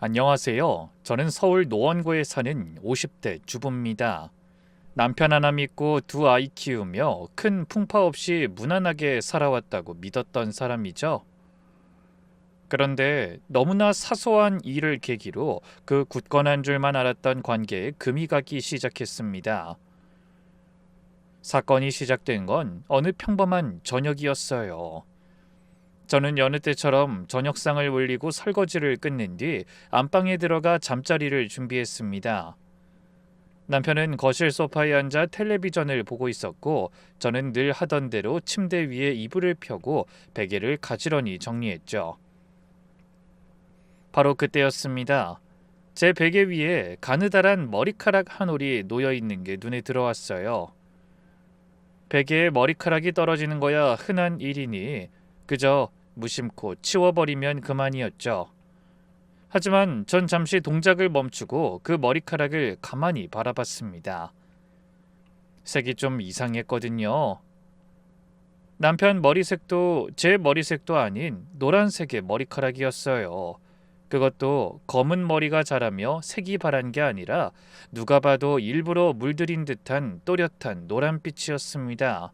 안녕하세요. 저는 서울 노원구에 사는 50대 주부입니다. 남편 하나 믿고 두 아이 키우며 큰 풍파 없이 무난하게 살아왔다고 믿었던 사람이죠. 그런데 너무나 사소한 일을 계기로 그 굳건한 줄만 알았던 관계에 금이 가기 시작했습니다. 사건이 시작된 건 어느 평범한 저녁이었어요. 저는 여느 때처럼 저녁상을 올리고 설거지를 끝낸 뒤 안방에 들어가 잠자리를 준비했습니다. 남편은 거실 소파에 앉아 텔레비전을 보고 있었고, 저는 늘 하던 대로 침대 위에 이불을 펴고 베개를 가지런히 정리했죠. 바로 그때였습니다. 제 베개 위에 가느다란 머리카락 한 올이 놓여 있는 게 눈에 들어왔어요. 베개에 머리카락이 떨어지는 거야 흔한 일이니 그저 무심코 치워버리면 그만이었죠. 하지만 전 잠시 동작을 멈추고 그 머리카락을 가만히 바라봤습니다. 색이 좀 이상했거든요. 남편 머리색도 제 머리색도 아닌 노란색의 머리카락이었어요. 그것도 검은 머리가 자라며 색이 바란 게 아니라 누가 봐도 일부러 물들인 듯한 또렷한 노란빛이었습니다.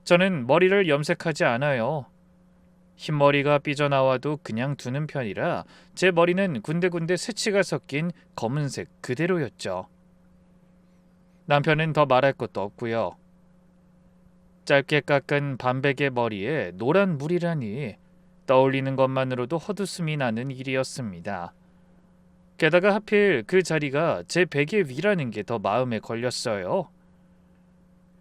저는 머리를 염색하지 않아요. 흰머리가 삐져나와도 그냥 두는 편이라 제 머리는 군데군데 새치가 섞인 검은색 그대로였죠. 남편은 더 말할 것도 없고요. 짧게 깎은 반백의 머리에 노란 물이라니 떠올리는 것만으로도 헛웃음이 나는 일이었습니다. 게다가 하필 그 자리가 제 베개 위라는 게 더 마음에 걸렸어요.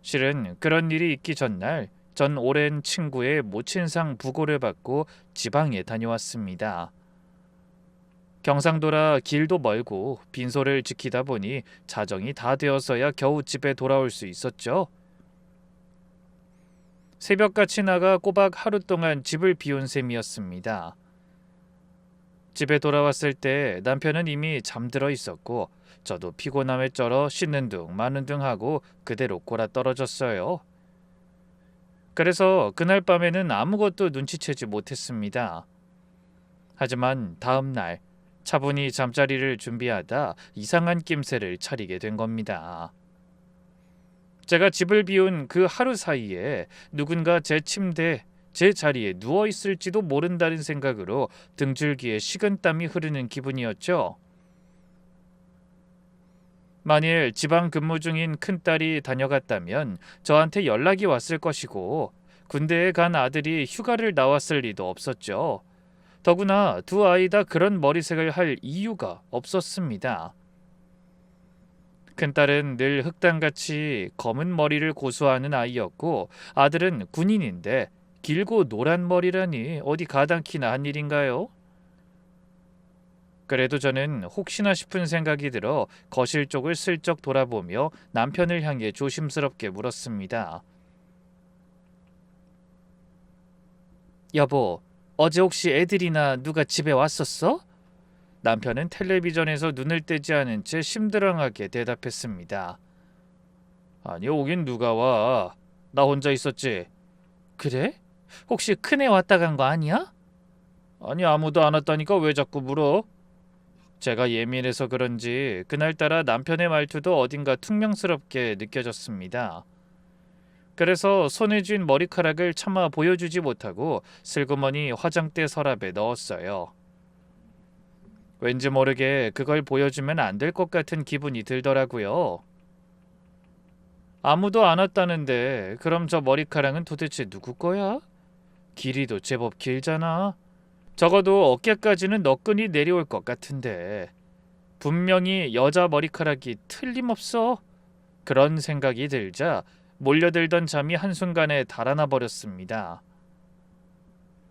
실은 그런 일이 있기 전날 전 오랜 친구의 모친상 부고를 받고 지방에 다녀왔습니다. 경상도라 길도 멀고 빈소를 지키다 보니 자정이 다 되어서야 겨우 집에 돌아올 수 있었죠. 새벽같이 나가 꼬박 하루 동안 집을 비운 셈이었습니다. 집에 돌아왔을 때 남편은 이미 잠들어 있었고 저도 피곤함에 쩔어 씻는 둥 마는 둥 하고 그대로 골아 떨어졌어요. 그래서 그날 밤에는 아무것도 눈치채지 못했습니다. 하지만 다음 날 차분히 잠자리를 준비하다 이상한 낌새를 차리게 된 겁니다. 제가 집을 비운 그 하루 사이에 누군가 제 침대, 제 자리에 누워 있을지도 모른다는 생각으로 등줄기에 식은땀이 흐르는 기분이었죠. 만일 지방 근무 중인 큰딸이 다녀갔다면 저한테 연락이 왔을 것이고 군대에 간 아들이 휴가를 나왔을 리도 없었죠. 더구나 두 아이 다 그런 머리색을 할 이유가 없었습니다. 큰딸은 늘 흑당같이 검은 머리를 고수하는 아이였고 아들은 군인인데 길고 노란 머리라니 어디 가당키나 한 일인가요? 그래도 저는 혹시나 싶은 생각이 들어 거실 쪽을 슬쩍 돌아보며 남편을 향해 조심스럽게 물었습니다. 여보, 어제 혹시 애들이나 누가 집에 왔었어? 남편은 텔레비전에서 눈을 떼지 않은 채 심드렁하게 대답했습니다. 아니, 오긴 누가 와. 나 혼자 있었지. 그래? 혹시 큰애 왔다 간 거 아니야? 아니, 아무도 안 왔다니까 왜 자꾸 물어? 제가 예민해서 그런지 그날따라 남편의 말투도 어딘가 퉁명스럽게 느껴졌습니다. 그래서 손에 쥔 머리카락을 차마 보여주지 못하고 슬그머니 화장대 서랍에 넣었어요. 왠지 모르게 그걸 보여주면 안 될 것 같은 기분이 들더라고요. 아무도 안 왔다는데 그럼 저 머리카락은 도대체 누구 거야? 길이도 제법 길잖아. 적어도 어깨까지는 너끈히 내려올 것 같은데 분명히 여자 머리카락이 틀림없어. 그런 생각이 들자 몰려들던 잠이 한순간에 달아나 버렸습니다.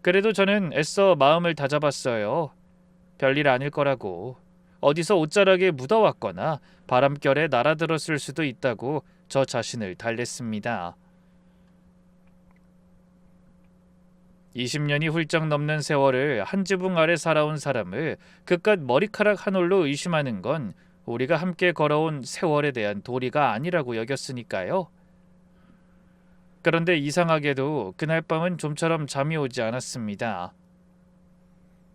그래도 저는 애써 마음을 다잡았어요. 별일 아닐 거라고. 어디서 옷자락에 묻어왔거나 바람결에 날아들었을 수도 있다고 저 자신을 달랬습니다. 20년이 훌쩍 넘는 세월을 한 지붕 아래 살아온 사람을 그깟 머리카락 한 올로 의심하는 건 우리가 함께 걸어온 세월에 대한 도리가 아니라고 여겼으니까요. 그런데 이상하게도 그날 밤은 좀처럼 잠이 오지 않았습니다.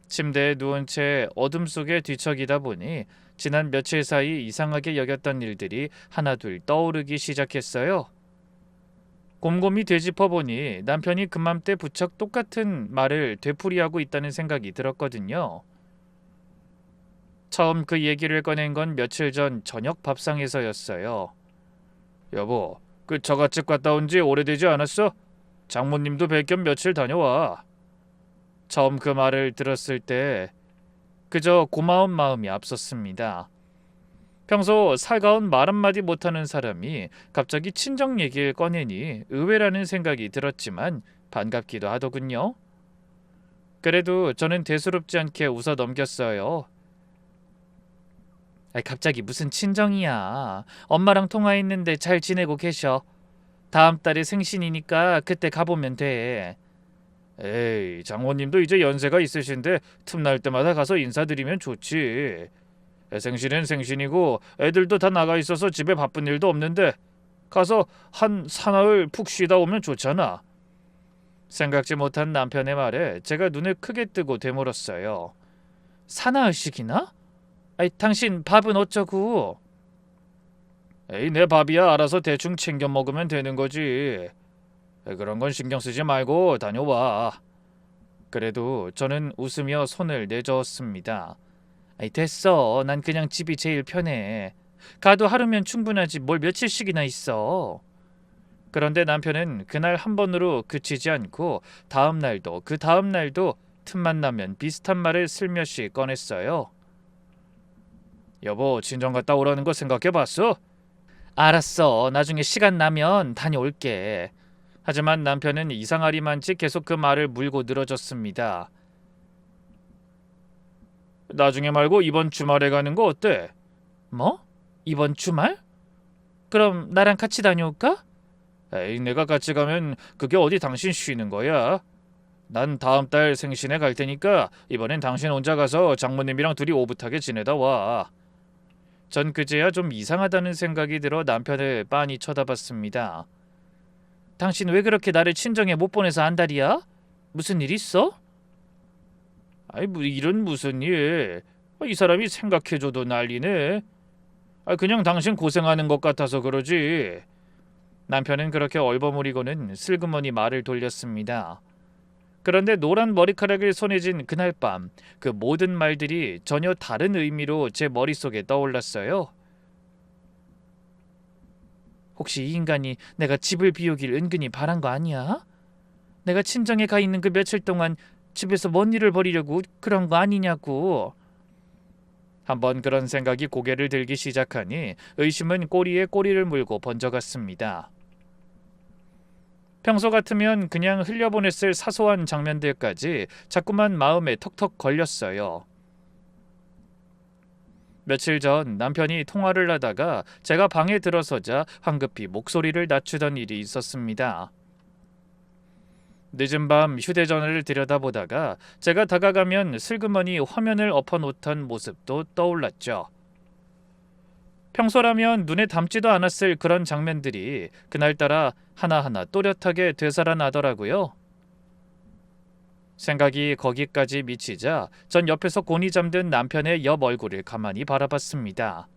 침대에 누운 채 어둠 속에 뒤척이다 보니 지난 며칠 사이 이상하게 여겼던 일들이 하나둘 떠오르기 시작했어요. 곰곰이 되짚어보니 남편이 그맘때 부쩍 똑같은 말을 되풀이하고 있다는 생각이 들었거든요. 처음 그 얘기를 꺼낸 건 며칠 전 저녁 밥상에서였어요. 여보, 그 처갓집 갔다 온 지 오래되지 않았어? 장모님도 뵐 겸 며칠 다녀와. 처음 그 말을 들었을 때 그저 고마운 마음이 앞섰습니다. 평소 살가운 말 한마디 못하는 사람이 갑자기 친정 얘기를 꺼내니 의외라는 생각이 들었지만 반갑기도 하더군요. 그래도 저는 대수롭지 않게 웃어 넘겼어요. 갑자기 무슨 친정이야. 엄마랑 통화했는데 잘 지내고 계셔. 다음 달에 생신이니까 그때 가보면 돼. 에이, 장모님도 이제 연세가 있으신데 틈날 때마다 가서 인사드리면 좋지. 생신은 생신이고 애들도 다 나가 있어서 집에 바쁜 일도 없는데 가서 한 사나흘 푹 쉬다 오면 좋잖아. 생각지 못한 남편의 말에 제가 눈을 크게 뜨고 되물었어요. 사나흘씩이나? 당신 밥은 어쩌고? 에이, 내 밥이야 알아서 대충 챙겨 먹으면 되는 거지. 그런 건 신경 쓰지 말고 다녀와. 그래도 저는 웃으며 손을 내저었습니다. 됐어. 난 그냥 집이 제일 편해. 가도 하루면 충분하지 뭘 며칠씩이나 있어. 그런데 남편은 그날 한 번으로 그치지 않고 다음 날도 그 다음 날도 틈만 나면 비슷한 말을 슬며시 꺼냈어요. 여보, 친정 갔다 오라는 거 생각해봤어? 알았어. 나중에 시간 나면 다녀올게. 하지만 남편은 이상하리만치 계속 그 말을 물고 늘어졌습니다. 나중에 말고 이번 주말에 가는 거 어때? 뭐? 이번 주말? 그럼 나랑 같이 다녀올까? 에이, 내가 같이 가면 그게 어디 당신 쉬는 거야? 난 다음 달 생신에 갈 테니까 이번엔 당신 혼자 가서 장모님이랑 둘이 오붓하게 지내다 와. 전 그제야 좀 이상하다는 생각이 들어 남편을 빤히 쳐다봤습니다. 당신 왜 그렇게 나를 친정에 못 보내서 안달이야? 무슨 일 있어? 뭐 이런 무슨 일? 이 사람이 생각해줘도 난리네. 그냥 당신 고생하는 것 같아서 그러지. 남편은 그렇게 얼버무리고는 슬그머니 말을 돌렸습니다. 그런데 노란 머리카락을 손에 쥔 그날 밤, 그 모든 말들이 전혀 다른 의미로 제 머릿속에 떠올랐어요. 혹시 이 인간이 내가 집을 비우길 은근히 바란 거 아니야? 내가 친정에 가 있는 그 며칠 동안 집에서 뭔 일을 벌이려고 그런 거 아니냐고. 한번 그런 생각이 고개를 들기 시작하니 의심은 꼬리에 꼬리를 물고 번져갔습니다. 평소 같으면 그냥 흘려보냈을 사소한 장면들까지 자꾸만 마음에 턱턱 걸렸어요. 며칠 전 남편이 통화를 하다가 제가 방에 들어서자 황급히 목소리를 낮추던 일이 있었습니다. 늦은 밤 휴대전화를 들여다보다가 제가 다가가면 슬그머니 화면을 엎어놓던 모습도 떠올랐죠. 평소라면 눈에 담지도 않았을 그런 장면들이 그날따라 하나하나 또렷하게 되살아나더라고요. 생각이 거기까지 미치자 전 옆에서 곤히 잠든 남편의 옆 얼굴을 가만히 바라봤습니다.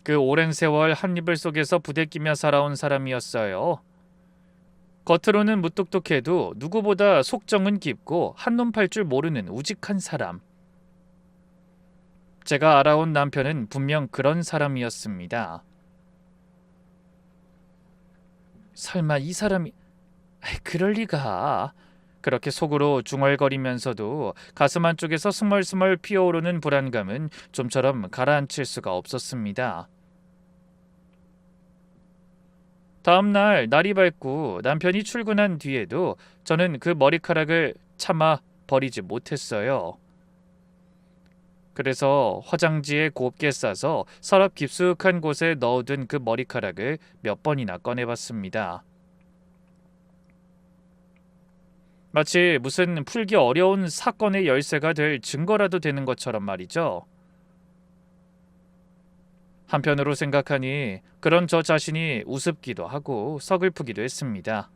그 오랜 세월 한 이불 속에서 부대끼며 살아온 사람이었어요. 겉으로는 무뚝뚝해도 누구보다 속정은 깊고 한눈 팔 줄 모르는 우직한 사람. 제가 알아온 남편은 분명 그런 사람이었습니다. 설마 이 사람이... 그럴 리가. 그렇게 속으로 중얼거리면서도 가슴 한쪽에서 스멀스멀 피어오르는 불안감은 좀처럼 가라앉힐 수가 없었습니다. 다음 날 날이 밝고 남편이 출근한 뒤에도 저는 그 머리카락을 차마 버리지 못했어요. 그래서 화장지에 곱게 싸서 서랍 깊숙한 곳에 넣어둔 그 머리카락을 몇 번이나 꺼내봤습니다. 마치 무슨 풀기 어려운 사건의 열쇠가 될 증거라도 되는 것처럼 말이죠. 한편으로 생각하니 그런 저 자신이 우습기도 하고 서글프기도 했습니다.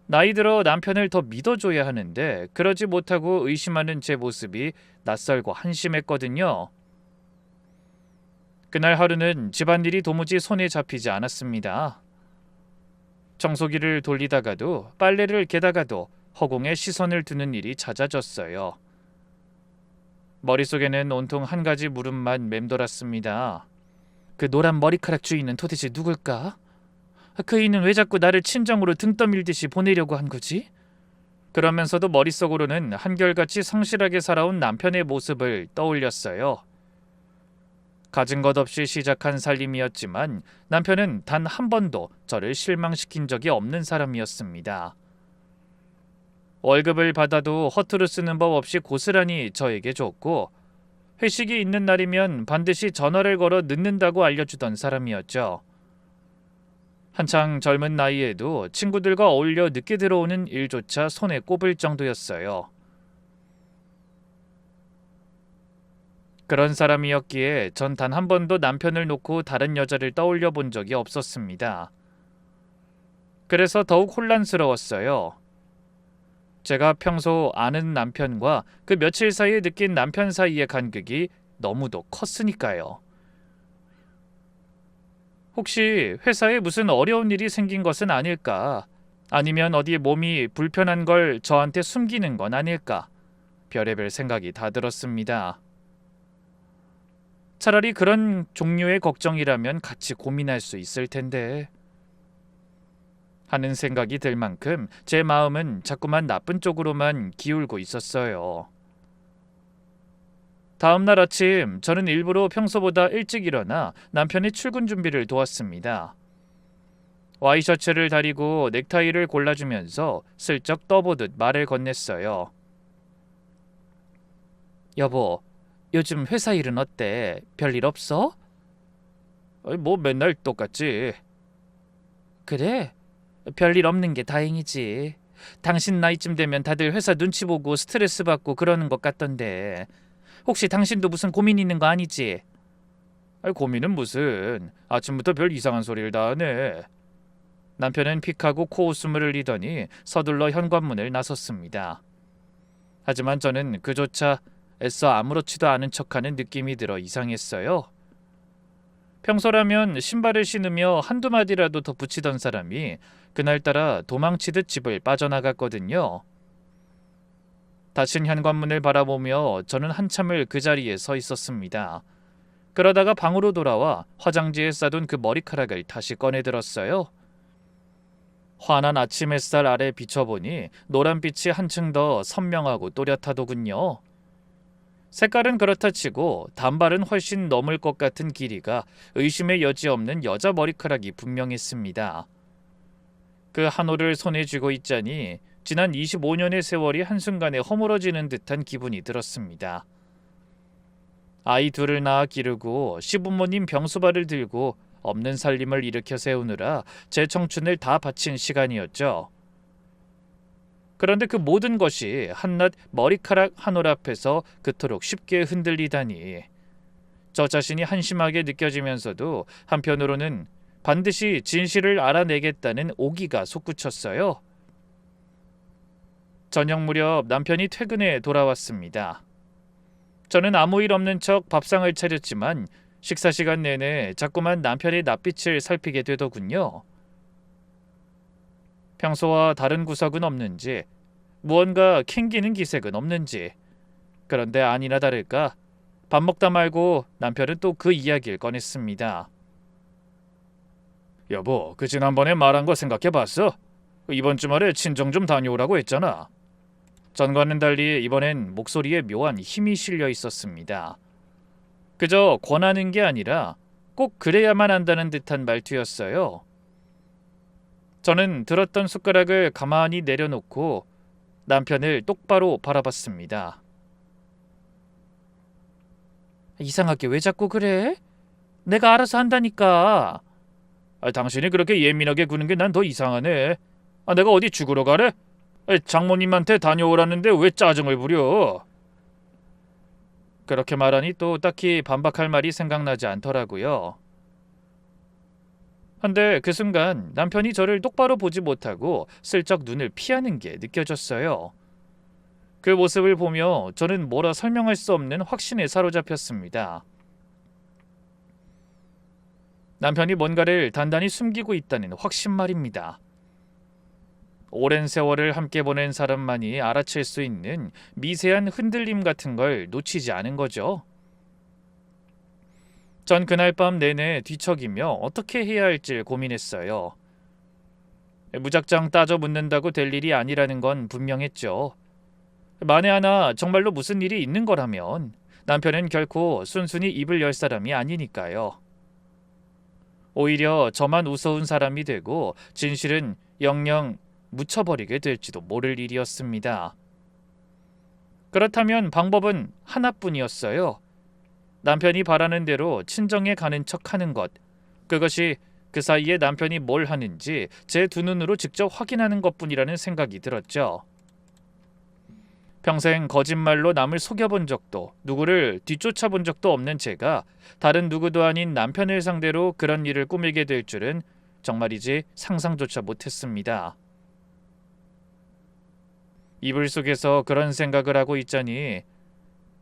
나이 들어 남편을 더 믿어줘야 하는데 그러지 못하고 의심하는 제 모습이 낯설고 한심했거든요. 그날 하루는 집안일이 도무지 손에 잡히지 않았습니다. 청소기를 돌리다가도 빨래를 개다가도 허공에 시선을 두는 일이 잦아졌어요. 머릿속에는 온통 한 가지 물음만 맴돌았습니다. 그 노란 머리카락 주인은 도대체 누굴까? 그이는 왜 자꾸 나를 친정으로 등 떠밀듯이 보내려고 한 거지? 그러면서도 머릿속으로는 한결같이 성실하게 살아온 남편의 모습을 떠올렸어요. 가진 것 없이 시작한 살림이었지만 남편은 단 한 번도 저를 실망시킨 적이 없는 사람이었습니다. 월급을 받아도 허투루 쓰는 법 없이 고스란히 저에게 줬고 회식이 있는 날이면 반드시 전화를 걸어 늦는다고 알려주던 사람이었죠. 한창 젊은 나이에도 친구들과 어울려 늦게 들어오는 일조차 손에 꼽을 정도였어요. 그런 사람이었기에 전 단 한 번도 남편을 놓고 다른 여자를 떠올려 본 적이 없었습니다. 그래서 더욱 혼란스러웠어요. 제가 평소 아는 남편과 그 며칠 사이에 느낀 남편 사이의 간극이 너무도 컸으니까요. 혹시 회사에 무슨 어려운 일이 생긴 것은 아닐까? 아니면 어디 몸이 불편한 걸 저한테 숨기는 건 아닐까? 별의별 생각이 다 들었습니다. 차라리 그런 종류의 걱정이라면 같이 고민할 수 있을 텐데 하는 생각이 들 만큼 제 마음은 자꾸만 나쁜 쪽으로만 기울고 있었어요. 다음 날 아침 저는 일부러 평소보다 일찍 일어나 남편의 출근 준비를 도왔습니다. 와이셔츠를 다리고 넥타이를 골라주면서 슬쩍 떠보듯 말을 건넸어요. 여보, 요즘 회사 일은 어때? 별일 없어? 뭐 맨날 똑같지. 그래? 별일 없는 게 다행이지. 당신 나이쯤 되면 다들 회사 눈치 보고 스트레스 받고 그러는 것 같던데 혹시 당신도 무슨 고민 있는 거 아니지? 고민은 무슨. 아침부터 별 이상한 소리를 다 하네. 남편은 픽하고 코웃음을 흘리더니 서둘러 현관문을 나섰습니다. 하지만 저는 그조차 애써 아무렇지도 않은 척하는 느낌이 들어 이상했어요. 평소라면 신발을 신으며 한두 마디라도 더 붙이던 사람이 그날따라 도망치듯 집을 빠져나갔거든요. 닫힌 현관문을 바라보며 저는 한참을 그 자리에 서 있었습니다. 그러다가 방으로 돌아와 화장지에 싸둔 그 머리카락을 다시 꺼내들었어요. 환한 아침 햇살 아래 비춰보니 노란빛이 한층 더 선명하고 또렷하더군요. 색깔은 그렇다 치고 단발은 훨씬 넘을 것 같은 길이가 의심의 여지 없는 여자 머리카락이 분명했습니다. 그 한올을 손에 쥐고 있자니 지난 25년의 세월이 한순간에 허물어지는 듯한 기분이 들었습니다. 아이 둘을 낳아 기르고 시부모님 병수발을 들고 없는 살림을 일으켜 세우느라 제 청춘을 다 바친 시간이었죠. 그런데 그 모든 것이 한낱 머리카락 한 올 앞에서 그토록 쉽게 흔들리다니 저 자신이 한심하게 느껴지면서도 한편으로는 반드시 진실을 알아내겠다는 오기가 솟구쳤어요. 저녁 무렵 남편이 퇴근해 돌아왔습니다. 저는 아무 일 없는 척 밥상을 차렸지만 식사 시간 내내 자꾸만 남편의 낯빛을 살피게 되더군요. 평소와 다른 구석은 없는지, 무언가 캥기는 기색은 없는지. 그런데 아니나 다를까 밥 먹다 말고 남편은 또 그 이야기를 꺼냈습니다. 여보, 그 지난번에 말한 거 생각해봤어? 이번 주말에 친정 좀 다녀오라고 했잖아. 전과는 달리 이번엔 목소리에 묘한 힘이 실려 있었습니다. 그저 권하는 게 아니라 꼭 그래야만 한다는 듯한 말투였어요. 저는 들었던 숟가락을 가만히 내려놓고 남편을 똑바로 바라봤습니다. 이상하게 왜 자꾸 그래? 내가 알아서 한다니까. 당신이 그렇게 예민하게 구는 게 난 더 이상하네. 내가 어디 죽으러 가래? 장모님한테 다녀오라는데 왜 짜증을 부려? 그렇게 말하니 또 딱히 반박할 말이 생각나지 않더라고요. 한데 그 순간 남편이 저를 똑바로 보지 못하고 슬쩍 눈을 피하는 게 느껴졌어요. 그 모습을 보며 저는 뭐라 설명할 수 없는 확신에 사로잡혔습니다. 남편이 뭔가를 단단히 숨기고 있다는 확신 말입니다. 오랜 세월을 함께 보낸 사람만이 알아챌 수 있는 미세한 흔들림 같은 걸 놓치지 않은 거죠. 전 그날 밤 내내 뒤척이며 어떻게 해야 할지 고민했어요. 무작정 따져 묻는다고 될 일이 아니라는 건 분명했죠. 만에 하나 정말로 무슨 일이 있는 거라면 남편은 결코 순순히 입을 열 사람이 아니니까요. 오히려 저만 우스운 사람이 되고 진실은 영영 묻혀버리게 될지도 모를 일이었습니다. 그렇다면 방법은 하나뿐이었어요. 남편이 바라는 대로 친정에 가는 척하는 것. 그것이 그 사이에 남편이 뭘 하는지 제 두 눈으로 직접 확인하는 것뿐이라는 생각이 들었죠. 평생 거짓말로 남을 속여본 적도 누구를 뒤쫓아본 적도 없는 제가 다른 누구도 아닌 남편을 상대로 그런 일을 꾸미게 될 줄은 정말이지 상상조차 못했습니다. 이불 속에서 그런 생각을 하고 있자니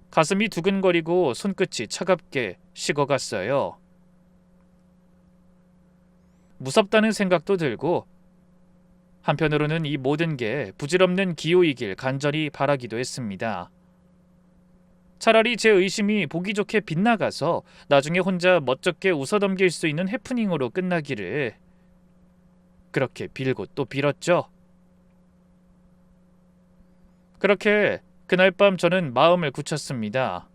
가슴이 두근거리고 손끝이 차갑게 식어갔어요. 무섭다는 생각도 들고 한편으로는 이 모든 게 부질없는 기호이길 간절히 바라기도 했습니다. 차라리 제 의심이 보기 좋게 빗나가서 나중에 혼자 멋쩍게 웃어넘길 수 있는 해프닝으로 끝나기를 그렇게 빌고 또 빌었죠. 그렇게 그날 밤 저는 마음을 굳혔습니다.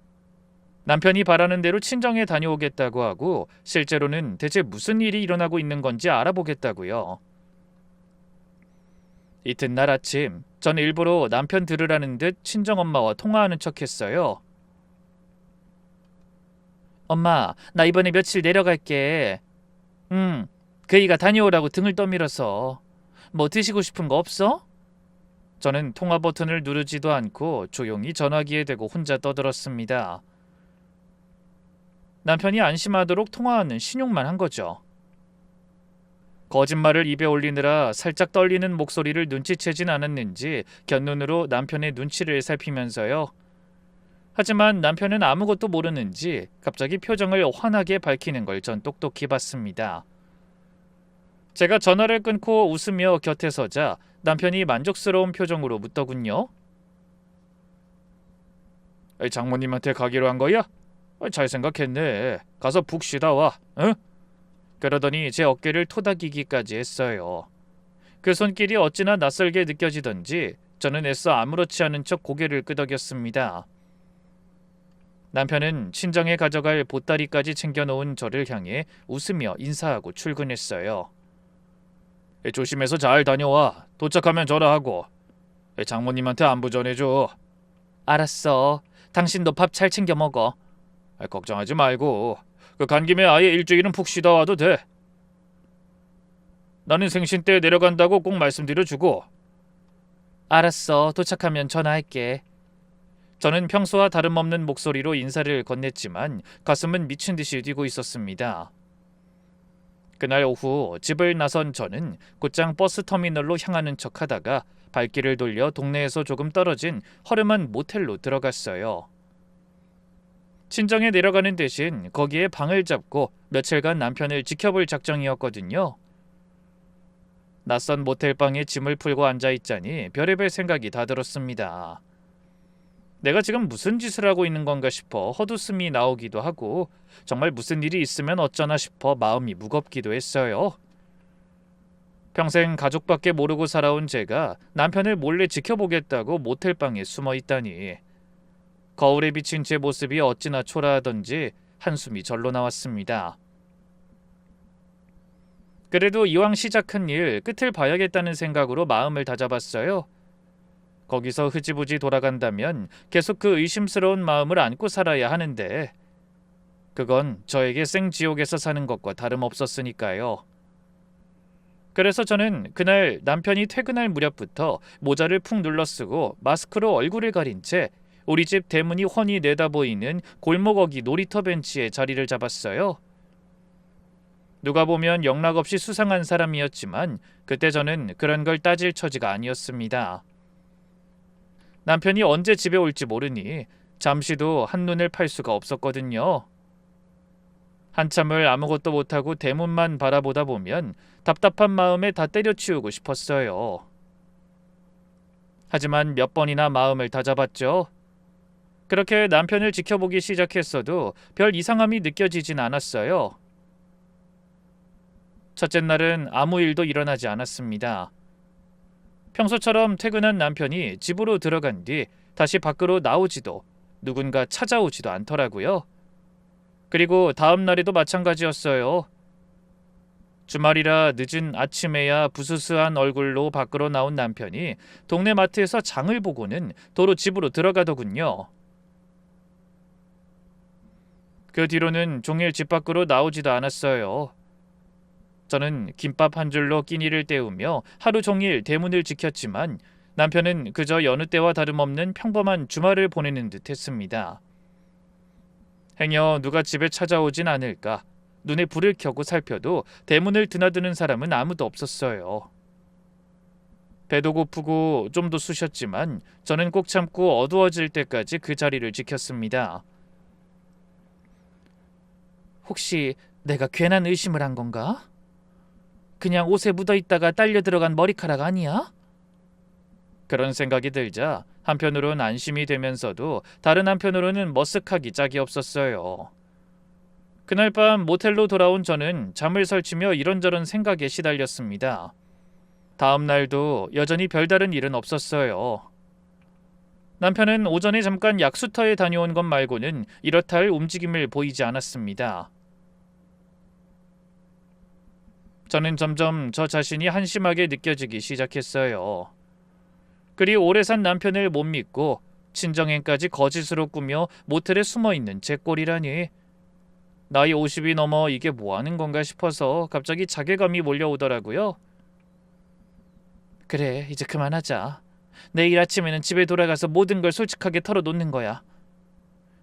남편이 바라는 대로 친정에 다녀오겠다고 하고 실제로는 대체 무슨 일이 일어나고 있는 건지 알아보겠다고요. 이튿날 아침 전 일부러 남편 들으라는 듯 친정엄마와 통화하는 척했어요. 엄마, 나 이번에 며칠 내려갈게. 그이가 다녀오라고 등을 떠밀어서. 뭐 드시고 싶은 거 없어? 저는 통화 버튼을 누르지도 않고 조용히 전화기에 대고 혼자 떠들었습니다. 남편이 안심하도록 통화하는 신용만 한 거죠. 거짓말을 입에 올리느라 살짝 떨리는 목소리를 눈치채진 않았는지 곁눈으로 남편의 눈치를 살피면서요. 하지만 남편은 아무것도 모르는지 갑자기 표정을 환하게 밝히는 걸 전 똑똑히 봤습니다. 제가 전화를 끊고 웃으며 곁에 서자 남편이 만족스러운 표정으로 묻더군요. 장모님한테 가기로 한 거야? 잘 생각했네. 가서 푹 쉬다 와. 응? 그러더니 제 어깨를 토닥이기까지 했어요. 그 손길이 어찌나 낯설게 느껴지던지 저는 애써 아무렇지 않은 척 고개를 끄덕였습니다. 남편은 친정에 가져갈 보따리까지 챙겨놓은 저를 향해 웃으며 인사하고 출근했어요. 조심해서 잘 다녀와. 도착하면 전화하고. 장모님한테 안부 전해줘. 알았어. 당신도 밥 잘 챙겨 먹어. 걱정하지 말고 간 김에 아예 일주일은 푹 쉬다 와도 돼. 나는 생신 때 내려간다고 꼭 말씀드려주고. 알았어. 도착하면 전화할게. 저는 평소와 다름없는 목소리로 인사를 건넸지만 가슴은 미친 듯이 뛰고 있었습니다. 그날 오후 집을 나선 저는 곧장 버스 터미널로 향하는 척하다가 발길을 돌려 동네에서 조금 떨어진 허름한 모텔로 들어갔어요. 친정에 내려가는 대신 거기에 방을 잡고 며칠간 남편을 지켜볼 작정이었거든요. 낯선 모텔방에 짐을 풀고 앉아있자니 별의별 생각이 다 들었습니다. 내가 지금 무슨 짓을 하고 있는 건가 싶어 헛웃음이 나오기도 하고 정말 무슨 일이 있으면 어쩌나 싶어 마음이 무겁기도 했어요. 평생 가족밖에 모르고 살아온 제가 남편을 몰래 지켜보겠다고 모텔방에 숨어 있다니. 거울에 비친 제 모습이 어찌나 초라하던지 한숨이 절로 나왔습니다. 그래도 이왕 시작한 일 끝을 봐야겠다는 생각으로 마음을 다잡았어요. 거기서 흐지부지 돌아간다면 계속 그 의심스러운 마음을 안고 살아야 하는데 그건 저에게 생지옥에서 사는 것과 다름없었으니까요. 그래서 저는 그날 남편이 퇴근할 무렵부터 모자를 푹 눌러쓰고 마스크로 얼굴을 가린 채 우리 집 대문이 훤히 내다보이는 골목어기 놀이터 벤치에 자리를 잡았어요. 누가 보면 영락없이 수상한 사람이었지만 그때 저는 그런 걸 따질 처지가 아니었습니다. 남편이 언제 집에 올지 모르니 잠시도 한눈을 팔 수가 없었거든요. 한참을 아무것도 못하고 대문만 바라보다 보면 답답한 마음에 다 때려치우고 싶었어요. 하지만 몇 번이나 마음을 다잡았죠. 그렇게 남편을 지켜보기 시작했어도 별 이상함이 느껴지진 않았어요. 첫째 날은 아무 일도 일어나지 않았습니다. 평소처럼 퇴근한 남편이 집으로 들어간 뒤 다시 밖으로 나오지도 누군가 찾아오지도 않더라고요. 그리고 다음 날에도 마찬가지였어요. 주말이라 늦은 아침에야 부스스한 얼굴로 밖으로 나온 남편이 동네 마트에서 장을 보고는 도로 집으로 들어가더군요. 그 뒤로는 종일 집 밖으로 나오지도 않았어요. 저는 김밥 한 줄로 끼니를 때우며 하루 종일 대문을 지켰지만 남편은 그저 여느 때와 다름없는 평범한 주말을 보내는 듯 했습니다. 행여 누가 집에 찾아오진 않을까 눈에 불을 켜고 살펴도 대문을 드나드는 사람은 아무도 없었어요. 배도 고프고 좀도 쑤셨지만 저는 꼭 참고 어두워질 때까지 그 자리를 지켰습니다. 혹시 내가 괜한 의심을 한 건가? 그냥 옷에 묻어있다가 딸려 들어간 머리카락 아니야? 그런 생각이 들자 한편으론 안심이 되면서도 다른 한편으로는 머쓱하기 짝이 없었어요. 그날 밤 모텔로 돌아온 저는 잠을 설치며 이런저런 생각에 시달렸습니다. 다음 날도 여전히 별다른 일은 없었어요. 남편은 오전에 잠깐 약수터에 다녀온 것 말고는 이렇다 할 움직임을 보이지 않았습니다. 저는 점점 저 자신이 한심하게 느껴지기 시작했어요. 그리 오래 산 남편을 못 믿고 친정행까지 거짓으로 꾸며 모텔에 숨어있는 제 꼴이라니. 나이 50이 넘어 이게 뭐하는 건가 싶어서 갑자기 자괴감이 몰려오더라고요. 그래, 이제 그만하자. 내일 아침에는 집에 돌아가서 모든 걸 솔직하게 털어놓는 거야.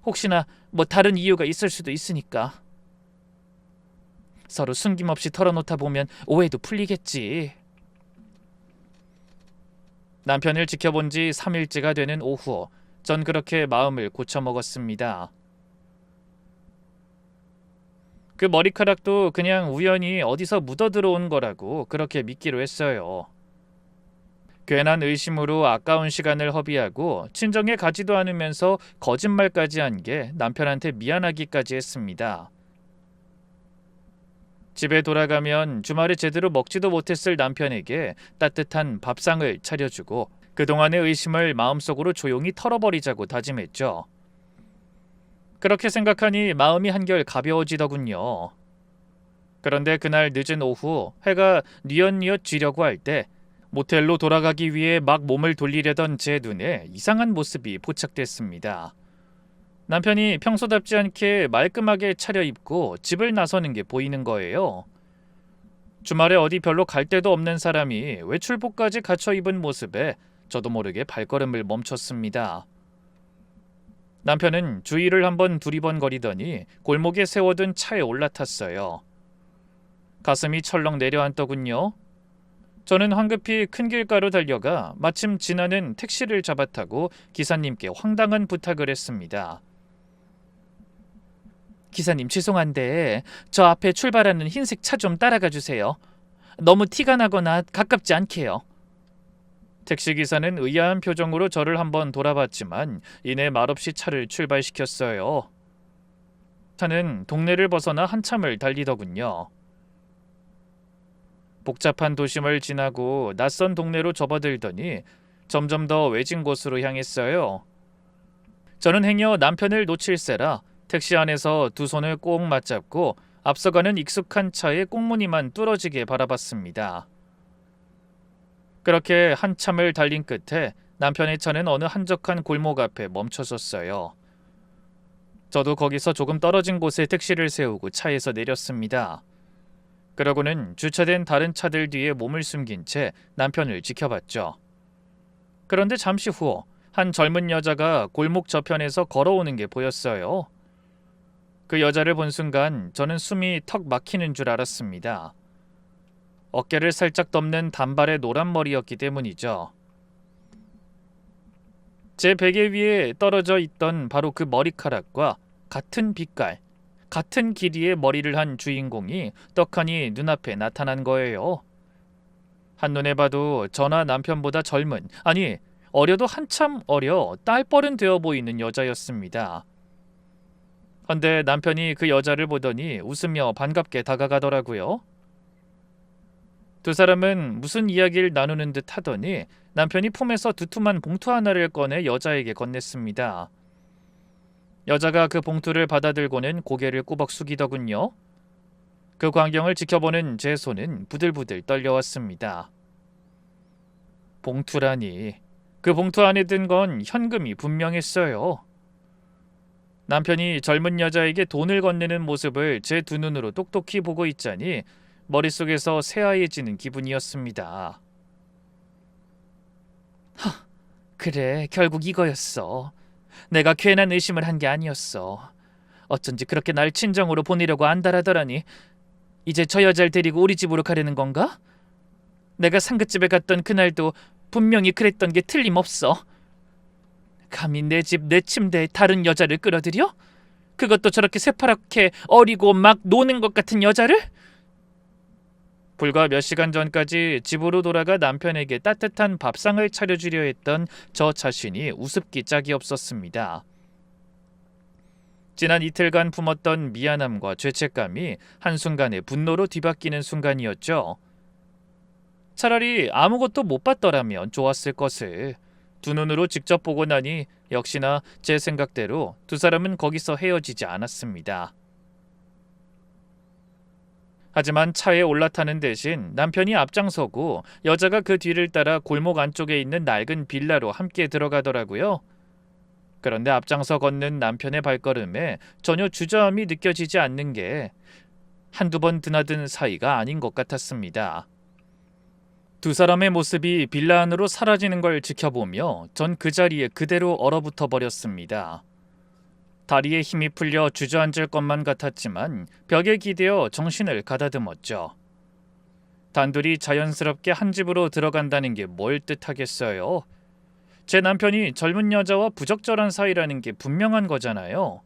혹시나 뭐 다른 이유가 있을 수도 있으니까. 서로 숨김없이 털어놓다 보면 오해도 풀리겠지. 남편을 지켜본 지 3일째가 되는 오후, 전 그렇게 마음을 고쳐먹었습니다. 그 머리카락도 그냥 우연히 어디서 묻어들어온 거라고 그렇게 믿기로 했어요. 괜한 의심으로 아까운 시간을 허비하고 친정에 가지도 않으면서 거짓말까지 한 게 남편한테 미안하기까지 했습니다. 집에 돌아가면 주말에 제대로 먹지도 못했을 남편에게 따뜻한 밥상을 차려주고 그동안의 의심을 마음속으로 조용히 털어버리자고 다짐했죠. 그렇게 생각하니 마음이 한결 가벼워지더군요. 그런데 그날 늦은 오후 해가 뉘엿뉘엿 지려고 할 때 모텔로 돌아가기 위해 막 몸을 돌리려던 제 눈에 이상한 모습이 포착됐습니다. 남편이 평소답지 않게 말끔하게 차려입고 집을 나서는 게 보이는 거예요. 주말에 어디 별로 갈 데도 없는 사람이 외출복까지 갖춰 입은 모습에 저도 모르게 발걸음을 멈췄습니다. 남편은 주위를 한번 두리번거리더니 골목에 세워둔 차에 올라탔어요. 가슴이 철렁 내려앉더군요. 저는 황급히 큰 길가로 달려가 마침 지나는 택시를 잡아타고 기사님께 황당한 부탁을 했습니다. 기사님 죄송한데 저 앞에 출발하는 흰색 차 좀 따라가 주세요. 너무 티가 나거나 가깝지 않게요. 택시기사는 의아한 표정으로 저를 한번 돌아봤지만 이내 말없이 차를 출발시켰어요. 차는 동네를 벗어나 한참을 달리더군요. 복잡한 도심을 지나고 낯선 동네로 접어들더니 점점 더 외진 곳으로 향했어요. 저는 행여 남편을 놓칠세라 택시 안에서 두 손을 꼭 맞잡고 앞서가는 익숙한 차의 꽁무니만 뚫어지게 바라봤습니다. 그렇게 한참을 달린 끝에 남편의 차는 어느 한적한 골목 앞에 멈춰섰어요. 저도 거기서 조금 떨어진 곳에 택시를 세우고 차에서 내렸습니다. 그러고는 주차된 다른 차들 뒤에 몸을 숨긴 채 남편을 지켜봤죠. 그런데 잠시 후 한 젊은 여자가 골목 저편에서 걸어오는 게 보였어요. 그 여자를 본 순간 저는 숨이 턱 막히는 줄 알았습니다. 어깨를 살짝 덮는 단발의 노란 머리였기 때문이죠. 제 베개 위에 떨어져 있던 바로 그 머리카락과 같은 빛깔, 같은 길이의 머리를 한 주인공이 떡하니 눈앞에 나타난 거예요. 한눈에 봐도 저나 남편보다 젊은, 아니 어려도 한참 어려 딸뻘은 되어 보이는 여자였습니다. 헌데 남편이 그 여자를 보더니 웃으며 반갑게 다가가더라고요. 두 사람은 무슨 이야기를 나누는 듯 하더니 남편이 품에서 두툼한 봉투 하나를 꺼내 여자에게 건넸습니다. 여자가 그 봉투를 받아들고는 고개를 꾸벅 숙이더군요. 그 광경을 지켜보는 제 손은 부들부들 떨려왔습니다. 봉투라니, 그 봉투 안에 든 건 현금이 분명했어요. 남편이 젊은 여자에게 돈을 건네는 모습을 제 두 눈으로 똑똑히 보고 있자니 머릿속에서 새하얘지는 기분이었습니다. 그래, 결국 이거였어. 내가 괜한 의심을 한 게 아니었어. 어쩐지 그렇게 날 친정으로 보내려고 안달하더라니. 이제 저 여자를 데리고 우리 집으로 가려는 건가? 내가 상긋집에 갔던 그날도 분명히 그랬던 게 틀림없어. 감히 내 집, 내 침대에 다른 여자를 끌어들여? 그것도 저렇게 새파랗게 어리고 막 노는 것 같은 여자를? 불과 몇 시간 전까지 집으로 돌아가 남편에게 따뜻한 밥상을 차려주려 했던 저 자신이 우습기 짝이 없었습니다. 지난 이틀간 품었던 미안함과 죄책감이 한순간에 분노로 뒤바뀌는 순간이었죠. 차라리 아무것도 못 봤더라면 좋았을 것을. 두 눈으로 직접 보고 나니 역시나 제 생각대로 두 사람은 거기서 헤어지지 않았습니다. 하지만 차에 올라타는 대신 남편이 앞장서고 여자가 그 뒤를 따라 골목 안쪽에 있는 낡은 빌라로 함께 들어가더라고요. 그런데 앞장서 걷는 남편의 발걸음에 전혀 주저함이 느껴지지 않는 게 한두 번 드나든 사이가 아닌 것 같았습니다. 두 사람의 모습이 빌라 안으로 사라지는 걸 지켜보며 전 그 자리에 그대로 얼어붙어 버렸습니다. 다리에 힘이 풀려 주저앉을 것만 같았지만 벽에 기대어 정신을 가다듬었죠. 단둘이 자연스럽게 한 집으로 들어간다는 게 뭘 뜻하겠어요? 제 남편이 젊은 여자와 부적절한 사이라는 게 분명한 거잖아요.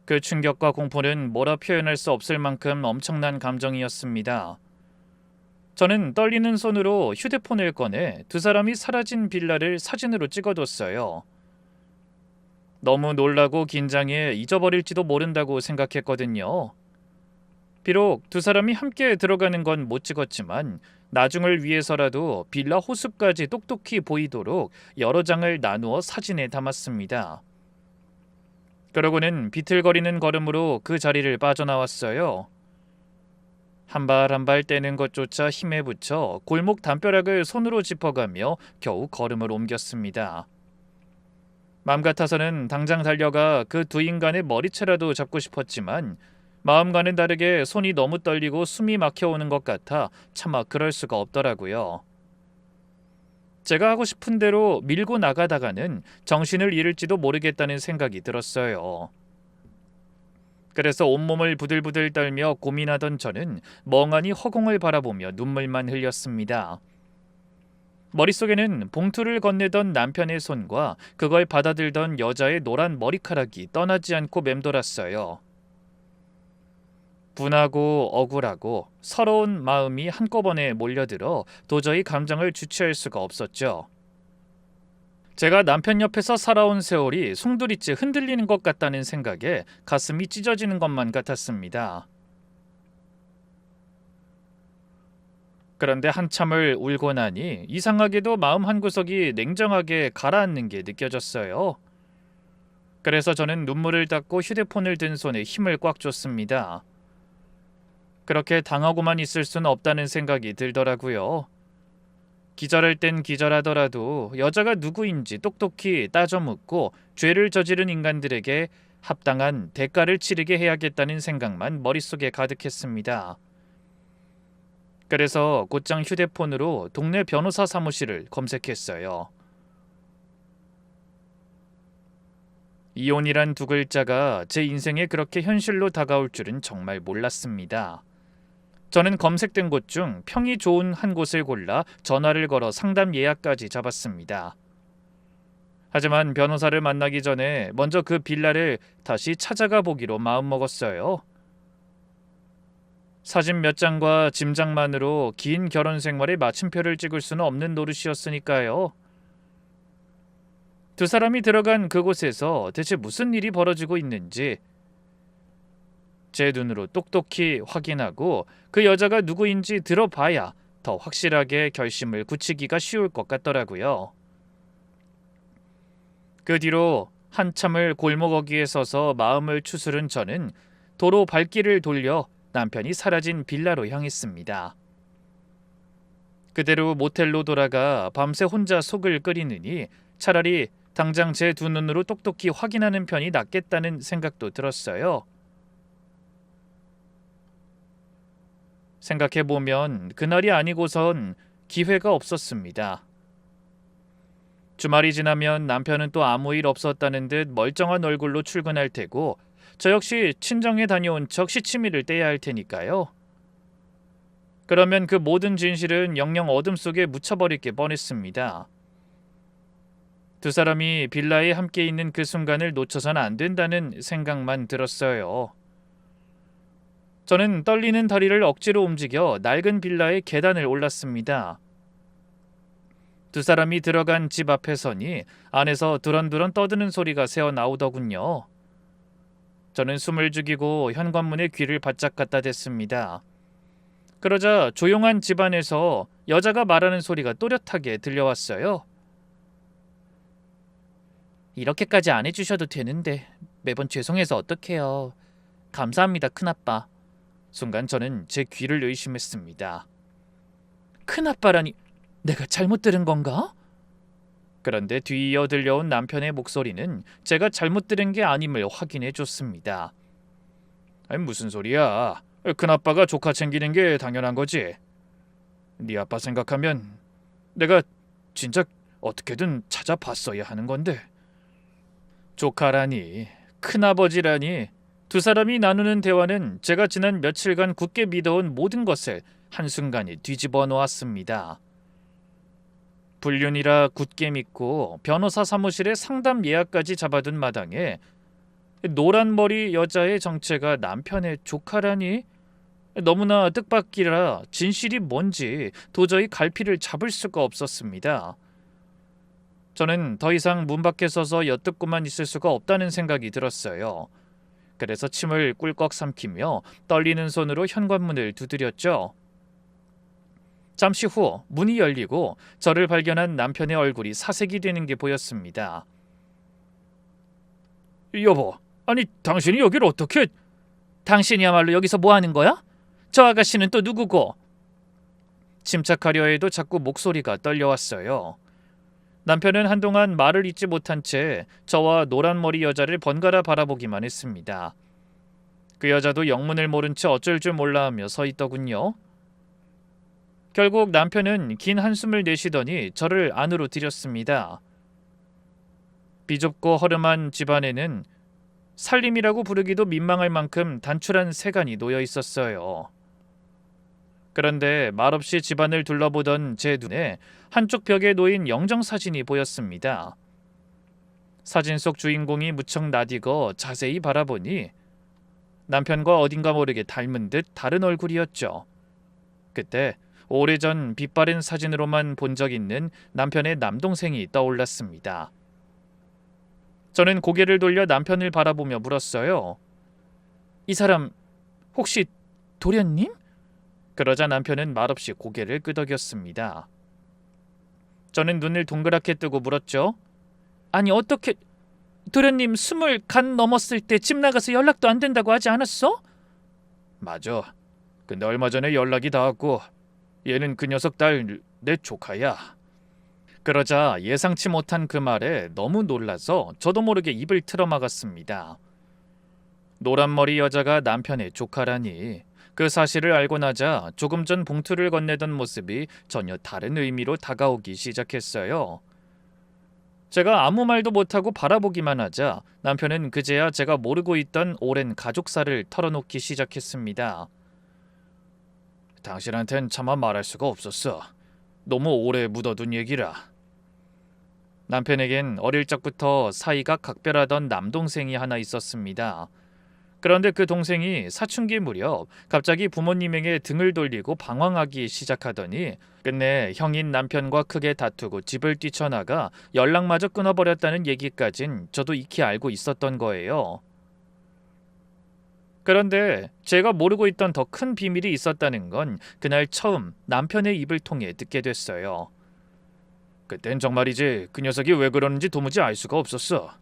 그 충격과 공포는 뭐라 표현할 수 없을 만큼 엄청난 감정이었습니다. 저는 떨리는 손으로 휴대폰을 꺼내 두 사람이 사라진 빌라를 사진으로 찍어뒀어요. 너무 놀라고 긴장해 잊어버릴지도 모른다고 생각했거든요. 비록 두 사람이 함께 들어가는 건 못 찍었지만 나중을 위해서라도 빌라 호수까지 똑똑히 보이도록 여러 장을 나누어 사진에 담았습니다. 그러고는 비틀거리는 걸음으로 그 자리를 빠져나왔어요. 한 발 한 발 떼는 것조차 힘에 붙여 골목 담벼락을 손으로 짚어가며 겨우 걸음을 옮겼습니다. 맘 같아서는 당장 달려가 그 두 인간의 머리채라도 잡고 싶었지만 마음과는 다르게 손이 너무 떨리고 숨이 막혀오는 것 같아 차마 그럴 수가 없더라고요. 제가 하고 싶은 대로 밀고 나가다가는 정신을 잃을지도 모르겠다는 생각이 들었어요. 그래서 온몸을 부들부들 떨며 고민하던 저는 멍하니 허공을 바라보며 눈물만 흘렸습니다. 머릿속에는 봉투를 건네던 남편의 손과 그걸 받아들던 여자의 노란 머리카락이 떠나지 않고 맴돌았어요. 분하고 억울하고 서러운 마음이 한꺼번에 몰려들어 도저히 감정을 주체할 수가 없었죠. 제가 남편 옆에서 살아온 세월이 송두리째 흔들리는 것 같다는 생각에 가슴이 찢어지는 것만 같았습니다. 그런데 한참을 울고 나니 이상하게도 마음 한구석이 냉정하게 가라앉는 게 느껴졌어요. 그래서 저는 눈물을 닦고 휴대폰을 든 손에 힘을 꽉 줬습니다. 그렇게 당하고만 있을 수는 없다는 생각이 들더라고요. 기절할 땐 기절하더라도 여자가 누구인지 똑똑히 따져 묻고 죄를 저지른 인간들에게 합당한 대가를 치르게 해야겠다는 생각만 머릿속에 가득했습니다. 그래서 곧장 휴대폰으로 동네 변호사 사무실을 검색했어요. 이혼이란 두 글자가 제 인생에 그렇게 현실로 다가올 줄은 정말 몰랐습니다. 저는 검색된 곳 중 평이 좋은 한 곳을 골라 전화를 걸어 상담 예약까지 잡았습니다. 하지만 변호사를 만나기 전에 먼저 그 빌라를 다시 찾아가 보기로 마음먹었어요. 사진 몇 장과 짐작만으로 긴 결혼 생활에 마침표를 찍을 수는 없는 노릇이었으니까요. 두 사람이 들어간 그곳에서 대체 무슨 일이 벌어지고 있는지 제 눈으로 똑똑히 확인하고 그 여자가 누구인지 들어봐야 더 확실하게 결심을 굳히기가 쉬울 것 같더라고요. 그 뒤로 한참을 골목어귀에 서서 마음을 추스른 저는 도로 발길을 돌려 남편이 사라진 빌라로 향했습니다. 그대로 모텔로 돌아가 밤새 혼자 속을 끓이느니 차라리 당장 제 두 눈으로 똑똑히 확인하는 편이 낫겠다는 생각도 들었어요. 생각해보면 그날이 아니고선 기회가 없었습니다. 주말이 지나면 남편은 또 아무 일 없었다는 듯 멀쩡한 얼굴로 출근할 테고 저 역시 친정에 다녀온 척 시치미를 떼야 할 테니까요. 그러면 그 모든 진실은 영영 어둠 속에 묻혀버릴 게 뻔했습니다. 두 사람이 빌라에 함께 있는 그 순간을 놓쳐선 안 된다는 생각만 들었어요. 저는 떨리는 다리를 억지로 움직여 낡은 빌라의 계단을 올랐습니다. 두 사람이 들어간 집 앞에 서니 안에서 두런두런 떠드는 소리가 새어 나오더군요. 저는 숨을 죽이고 현관문에 귀를 바짝 갖다 댔습니다. 그러자 조용한 집안에서 여자가 말하는 소리가 또렷하게 들려왔어요. 이렇게까지 안 해주셔도 되는데 매번 죄송해서 어떡해요. 감사합니다, 큰아빠. 순간 저는 제 귀를 의심했습니다. 큰아빠라니 내가 잘못 들은 건가? 그런데 뒤이어 들려온 남편의 목소리는 제가 잘못 들은 게 아님을 확인해 줬습니다. 아니, 무슨 소리야? 큰아빠가 조카 챙기는 게 당연한 거지. 네 아빠 생각하면 내가 진짜 어떻게든 찾아봤어야 하는 건데. 조카라니, 큰아버지라니, 두 사람이 나누는 대화는 제가 지난 며칠간 굳게 믿어온 모든 것을 한순간에 뒤집어 놓았습니다. 불륜이라 굳게 믿고 변호사 사무실에 상담 예약까지 잡아둔 마당에 노란 머리 여자의 정체가 남편의 조카라니? 너무나 뜻밖이라 진실이 뭔지 도저히 갈피를 잡을 수가 없었습니다. 저는 더 이상 문 밖에 서서 엿듣고만 있을 수가 없다는 생각이 들었어요. 그래서 침을 꿀꺽 삼키며 떨리는 손으로 현관문을 두드렸죠. 잠시 후 문이 열리고 저를 발견한 남편의 얼굴이 사색이 되는 게 보였습니다. 여보, 아니 당신이 여길 어떻게... 당신이야말로 여기서 뭐 하는 거야? 저 아가씨는 또 누구고? 침착하려 해도 자꾸 목소리가 떨려왔어요. 남편은 한동안 말을 잇지 못한 채 저와 노란머리 여자를 번갈아 바라보기만 했습니다. 그 여자도 영문을 모른 채 어쩔 줄 몰라 하며 서 있더군요. 결국 남편은 긴 한숨을 내쉬더니 저를 안으로 들였습니다. 비좁고 허름한 집안에는 살림이라고 부르기도 민망할 만큼 단출한 세간이 놓여 있었어요. 그런데 말없이 집안을 둘러보던 제 눈에 한쪽 벽에 놓인 영정사진이 보였습니다. 사진 속 주인공이 무척 낯익어 자세히 바라보니 남편과 어딘가 모르게 닮은 듯 다른 얼굴이었죠. 그때 오래전 빛바랜 사진으로만 본 적 있는 남편의 남동생이 떠올랐습니다. 저는 고개를 돌려 남편을 바라보며 물었어요. 이 사람 혹시 도련님? 그러자 남편은 말없이 고개를 끄덕였습니다. 저는 눈을 동그랗게 뜨고 물었죠. 아니 어떻게... 도련님 20 간 넘었을 때 집 나가서 연락도 안 된다고 하지 않았어? 맞아. 근데 얼마 전에 연락이 닿았고 얘는 그 녀석 딸 내 조카야. 그러자 예상치 못한 그 말에 너무 놀라서 저도 모르게 입을 틀어막았습니다. 노란머리 여자가 남편의 조카라니. 그 사실을 알고 나자 조금 전 봉투를 건네던 모습이 전혀 다른 의미로 다가오기 시작했어요. 제가 아무 말도 못하고 바라보기만 하자 남편은 그제야 제가 모르고 있던 오랜 가족사를 털어놓기 시작했습니다. 당신한텐 차마 말할 수가 없었어. 너무 오래 묻어둔 얘기라. 남편에겐 어릴 적부터 사이가 각별하던 남동생이 하나 있었습니다. 그런데 그 동생이 사춘기 무렵 갑자기 부모님에게 등을 돌리고 방황하기 시작하더니 끝내 형인 남편과 크게 다투고 집을 뛰쳐나가 연락마저 끊어버렸다는 얘기까진 저도 익히 알고 있었던 거예요. 그런데 제가 모르고 있던 더 큰 비밀이 있었다는 건 그날 처음 남편의 입을 통해 듣게 됐어요. 그땐 정말이지 그 녀석이 왜 그러는지 도무지 알 수가 없었어.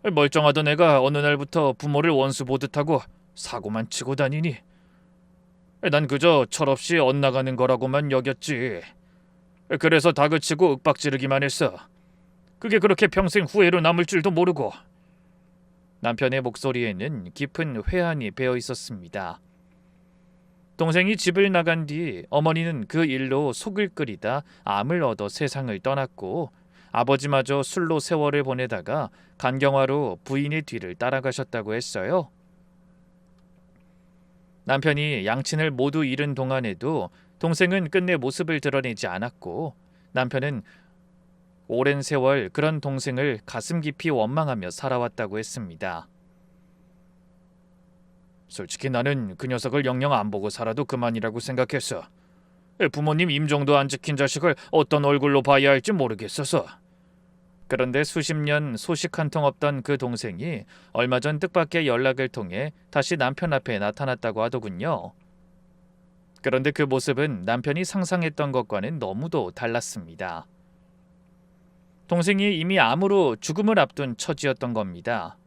멀쩡하던 애가 어느 날부터 부모를 원수 보듯 하고 사고만 치고 다니니 난 그저 철없이 엇나가는 거라고만 여겼지. 그래서 다그치고 윽박지르기만 했어. 그게 그렇게 평생 후회로 남을 줄도 모르고. 남편의 목소리에는 깊은 회한이 배어 있었습니다. 동생이 집을 나간 뒤 어머니는 그 일로 속을 끓이다 암을 얻어 세상을 떠났고 아버지마저 술로 세월을 보내다가 간경화로 부인의 뒤를 따라가셨다고 했어요. 남편이 양친을 모두 잃은 동안에도 동생은 끝내 모습을 드러내지 않았고 남편은 오랜 세월 그런 동생을 가슴 깊이 원망하며 살아왔다고 했습니다. 솔직히 나는 그 녀석을 영영 안 보고 살아도 그만이라고 생각했어. 부모님 임종도 안 지킨 자식을 어떤 얼굴로 봐야 할지 모르겠어서. 그런데 수십 년 소식 한 통 없던 그 동생이 얼마 전 뜻밖의 연락을 통해 다시 남편 앞에 나타났다고 하더군요. 그런데 그 모습은 남편이 상상했던 것과는 너무도 달랐습니다. 동생이 이미 암으로 죽음을 앞둔 처지였던 겁니다.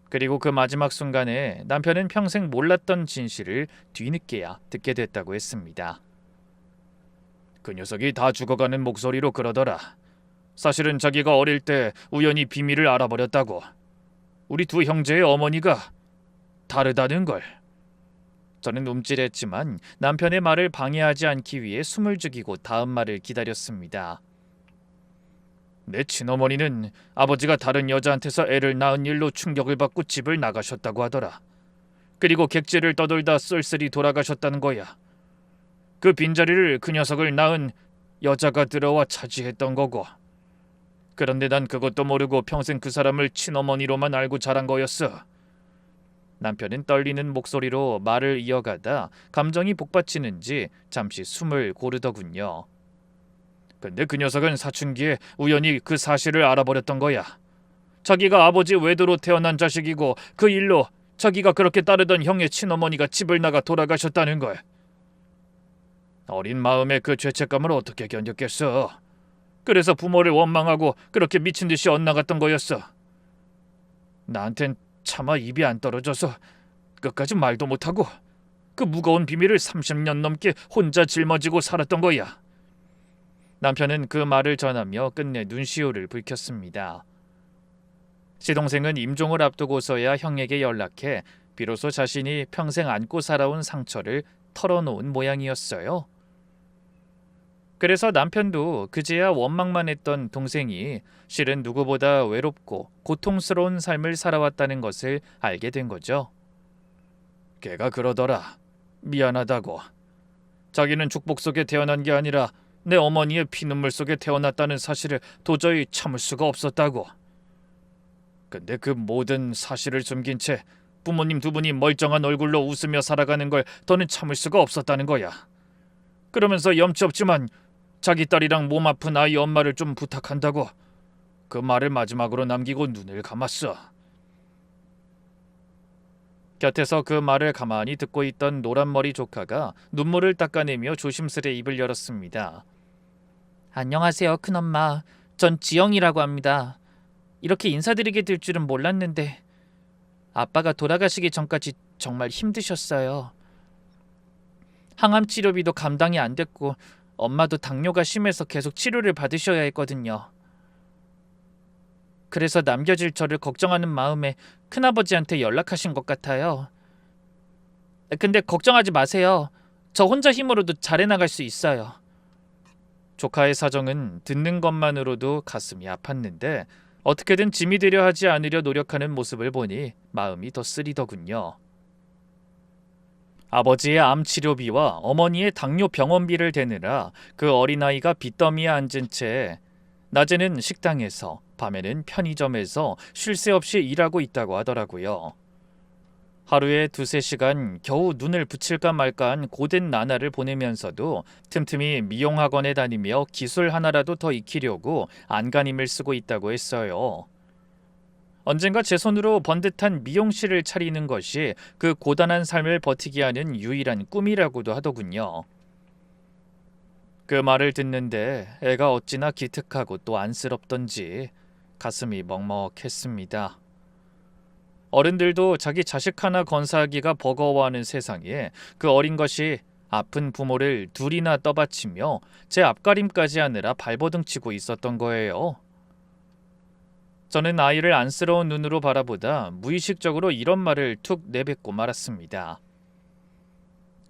그리고 그 마지막 순간에 남편은 평생 몰랐던 진실을 뒤늦게야 듣게 됐다고 했습니다. 그 녀석이 다 죽어가는 목소리로 그러더라. 사실은 자기가 어릴 때 우연히 비밀을 알아버렸다고. 우리 두 형제의 어머니가 다르다는 걸. 저는 움찔했지만 남편의 말을 방해하지 않기 위해 숨을 죽이고 다음 말을 기다렸습니다. 내 친어머니는 아버지가 다른 여자한테서 애를 낳은 일로 충격을 받고 집을 나가셨다고 하더라. 그리고 객지를 떠돌다 쓸쓸히 돌아가셨다는 거야. 그 빈자리를 그 녀석을 낳은 여자가 들어와 차지했던 거고. 그런데 난 그것도 모르고 평생 그 사람을 친어머니로만 알고 자란 거였어. 남편은 떨리는 목소리로 말을 이어가다 감정이 복받치는지 잠시 숨을 고르더군요. 근데 그 녀석은 사춘기에 우연히 그 사실을 알아버렸던 거야. 자기가 아버지 외도로 태어난 자식이고 그 일로 자기가 그렇게 따르던 형의 친어머니가 집을 나가 돌아가셨다는 걸. 어린 마음에 그 죄책감을 어떻게 견뎠겠어. 그래서 부모를 원망하고 그렇게 미친 듯이 엇나갔던 거였어. 나한텐 차마 입이 안 떨어져서 끝까지 말도 못하고 그 무거운 비밀을 30년 넘게 혼자 짊어지고 살았던 거야. 남편은 그 말을 전하며 끝내 눈시울을 붉혔습니다. 시동생은 임종을 앞두고서야 형에게 연락해 비로소 자신이 평생 안고 살아온 상처를 털어놓은 모양이었어요. 그래서 남편도 그제야 원망만 했던 동생이 실은 누구보다 외롭고 고통스러운 삶을 살아왔다는 것을 알게 된 거죠. 걔가 그러더라. 미안하다고. 자기는 축복 속에 태어난 게 아니라 내 어머니의 피눈물 속에 태어났다는 사실을 도저히 참을 수가 없었다고. 근데 그 모든 사실을 숨긴 채 부모님 두 분이 멀쩡한 얼굴로 웃으며 살아가는 걸 더는 참을 수가 없었다는 거야. 그러면서 염치 없지만 자기 딸이랑 몸 아픈 아이 엄마를 좀 부탁한다고 그 말을 마지막으로 남기고 눈을 감았어. 곁에서 그 말을 가만히 듣고 있던 노란머리 조카가 눈물을 닦아내며 조심스레 입을 열었습니다. 안녕하세요, 큰엄마. 전 지영이라고 합니다. 이렇게 인사드리게 될 줄은 몰랐는데 아빠가 돌아가시기 전까지 정말 힘드셨어요. 항암 치료비도 감당이 안 됐고 엄마도 당뇨가 심해서 계속 치료를 받으셔야 했거든요. 그래서 남겨질 저를 걱정하는 마음에 큰아버지한테 연락하신 것 같아요. 근데 걱정하지 마세요. 저 혼자 힘으로도 잘해나갈 수 있어요. 조카의 사정은 듣는 것만으로도 가슴이 아팠는데 어떻게든 짐이 되려 하지 않으려 노력하는 모습을 보니 마음이 더 쓰리더군요. 아버지의 암 치료비와 어머니의 당뇨 병원비를 대느라 그 어린아이가 빚더미에 앉은 채 낮에는 식당에서 밤에는 편의점에서 쉴 새 없이 일하고 있다고 하더라고요. 하루에 2~3시간 겨우 눈을 붙일까 말까한 고된 나날을 보내면서도 틈틈이 미용학원에 다니며 기술 하나라도 더 익히려고 안간힘을 쓰고 있다고 했어요. 언젠가 제 손으로 번듯한 미용실을 차리는 것이 그 고단한 삶을 버티게 하는 유일한 꿈이라고도 하더군요. 그 말을 듣는데 애가 어찌나 기특하고 또 안쓰럽던지 가슴이 먹먹했습니다. 어른들도 자기 자식 하나 건사하기가 버거워하는 세상에 그 어린 것이 아픈 부모를 둘이나 떠받치며 제 앞가림까지 하느라 발버둥치고 있었던 거예요. 저는 아이를 안쓰러운 눈으로 바라보다 무의식적으로 이런 말을 툭 내뱉고 말았습니다.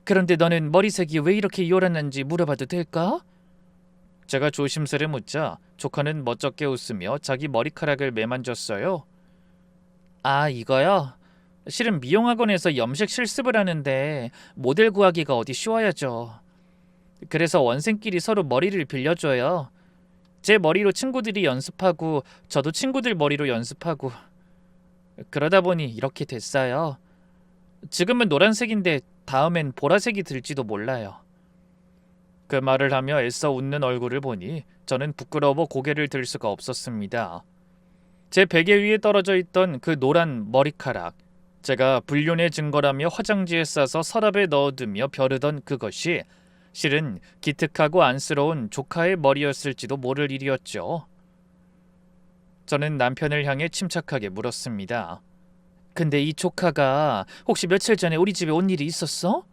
그런데 너는 머리색이 왜 이렇게 요란한지 물어봐도 될까? 제가 조심스레 묻자 조카는 멋쩍게 웃으며 자기 머리카락을 매만졌어요. 아, 이거요? 실은 미용학원에서 염색 실습을 하는데 모델 구하기가 어디 쉬워야죠. 그래서 원생끼리 서로 머리를 빌려줘요. 제 머리로 친구들이 연습하고 저도 친구들 머리로 연습하고 그러다 보니 이렇게 됐어요. 지금은 노란색인데 다음엔 보라색이 들지도 몰라요. 그 말을 하며 애써 웃는 얼굴을 보니 저는 부끄러워 고개를 들 수가 없었습니다. 제 베개 위에 떨어져 있던 그 노란 머리카락, 제가 불륜의 증거라며 화장지에 싸서 서랍에 넣어두며 벼르던 그것이 실은 기특하고 안쓰러운 조카의 머리였을지도 모를 일이었죠. 저는 남편을 향해 침착하게 물었습니다. 근데 이 조카가 혹시 며칠 전에 우리 집에 온 일이 있었어?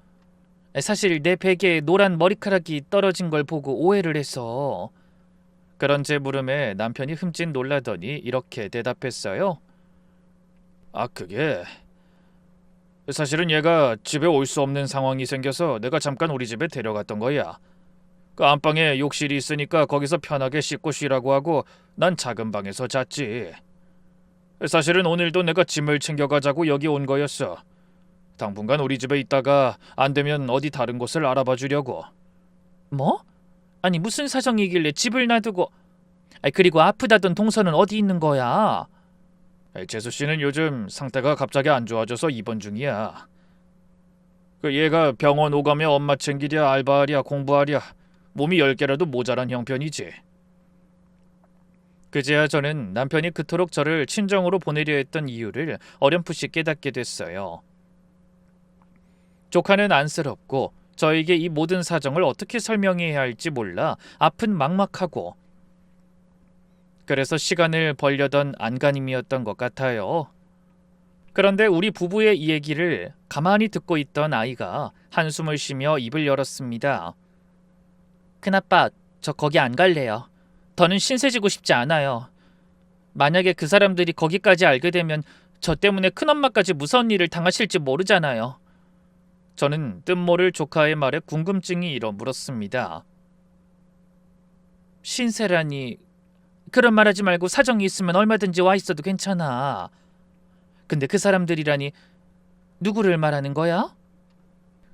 사실 내 베개에 노란 머리카락이 떨어진 걸 보고 오해를 해서. 그런 제 물음에 남편이 흠칫 놀라더니 이렇게 대답했어요. 아, 그게 사실은 얘가 집에 올 수 없는 상황이 생겨서 내가 잠깐 우리 집에 데려갔던 거야. 그 안방에 욕실이 있으니까 거기서 편하게 씻고 쉬라고 하고 난 작은 방에서 잤지. 사실은 오늘도 내가 짐을 챙겨가자고 여기 온 거였어. 당분간 우리 집에 있다가 안 되면 어디 다른 곳을 알아봐 주려고. 뭐? 아니 무슨 사정이길래 집을 놔두고. 그리고 아프다던 동서는 어디 있는 거야? 재수 씨는 요즘 상태가 갑자기 안 좋아져서 입원 중이야. 그 얘가 병원 오가며 엄마 챙기랴 알바하랴 공부하랴 몸이 10개라도 모자란 형편이지. 그제야 저는 남편이 그토록 저를 친정으로 보내려 했던 이유를 어렴풋이 깨닫게 됐어요. 조카는 안쓰럽고 저에게 이 모든 사정을 어떻게 설명해야 할지 몰라 앞은 막막하고 그래서 시간을 벌려던 안간힘이었던 것 같아요. 그런데 우리 부부의 이 얘기를 가만히 듣고 있던 아이가 한숨을 쉬며 입을 열었습니다. 큰아빠, 저 거기 안 갈래요. 더는 신세지고 싶지 않아요. 만약에 그 사람들이 거기까지 알게 되면 저 때문에 큰엄마까지 무서운 일을 당하실지 모르잖아요. 저는 뜻모를 조카의 말에 궁금증이 일어 물었습니다. 신세라니, 그런 말하지 말고 사정이 있으면 얼마든지 와 있어도 괜찮아. 근데 그 사람들이라니 누구를 말하는 거야?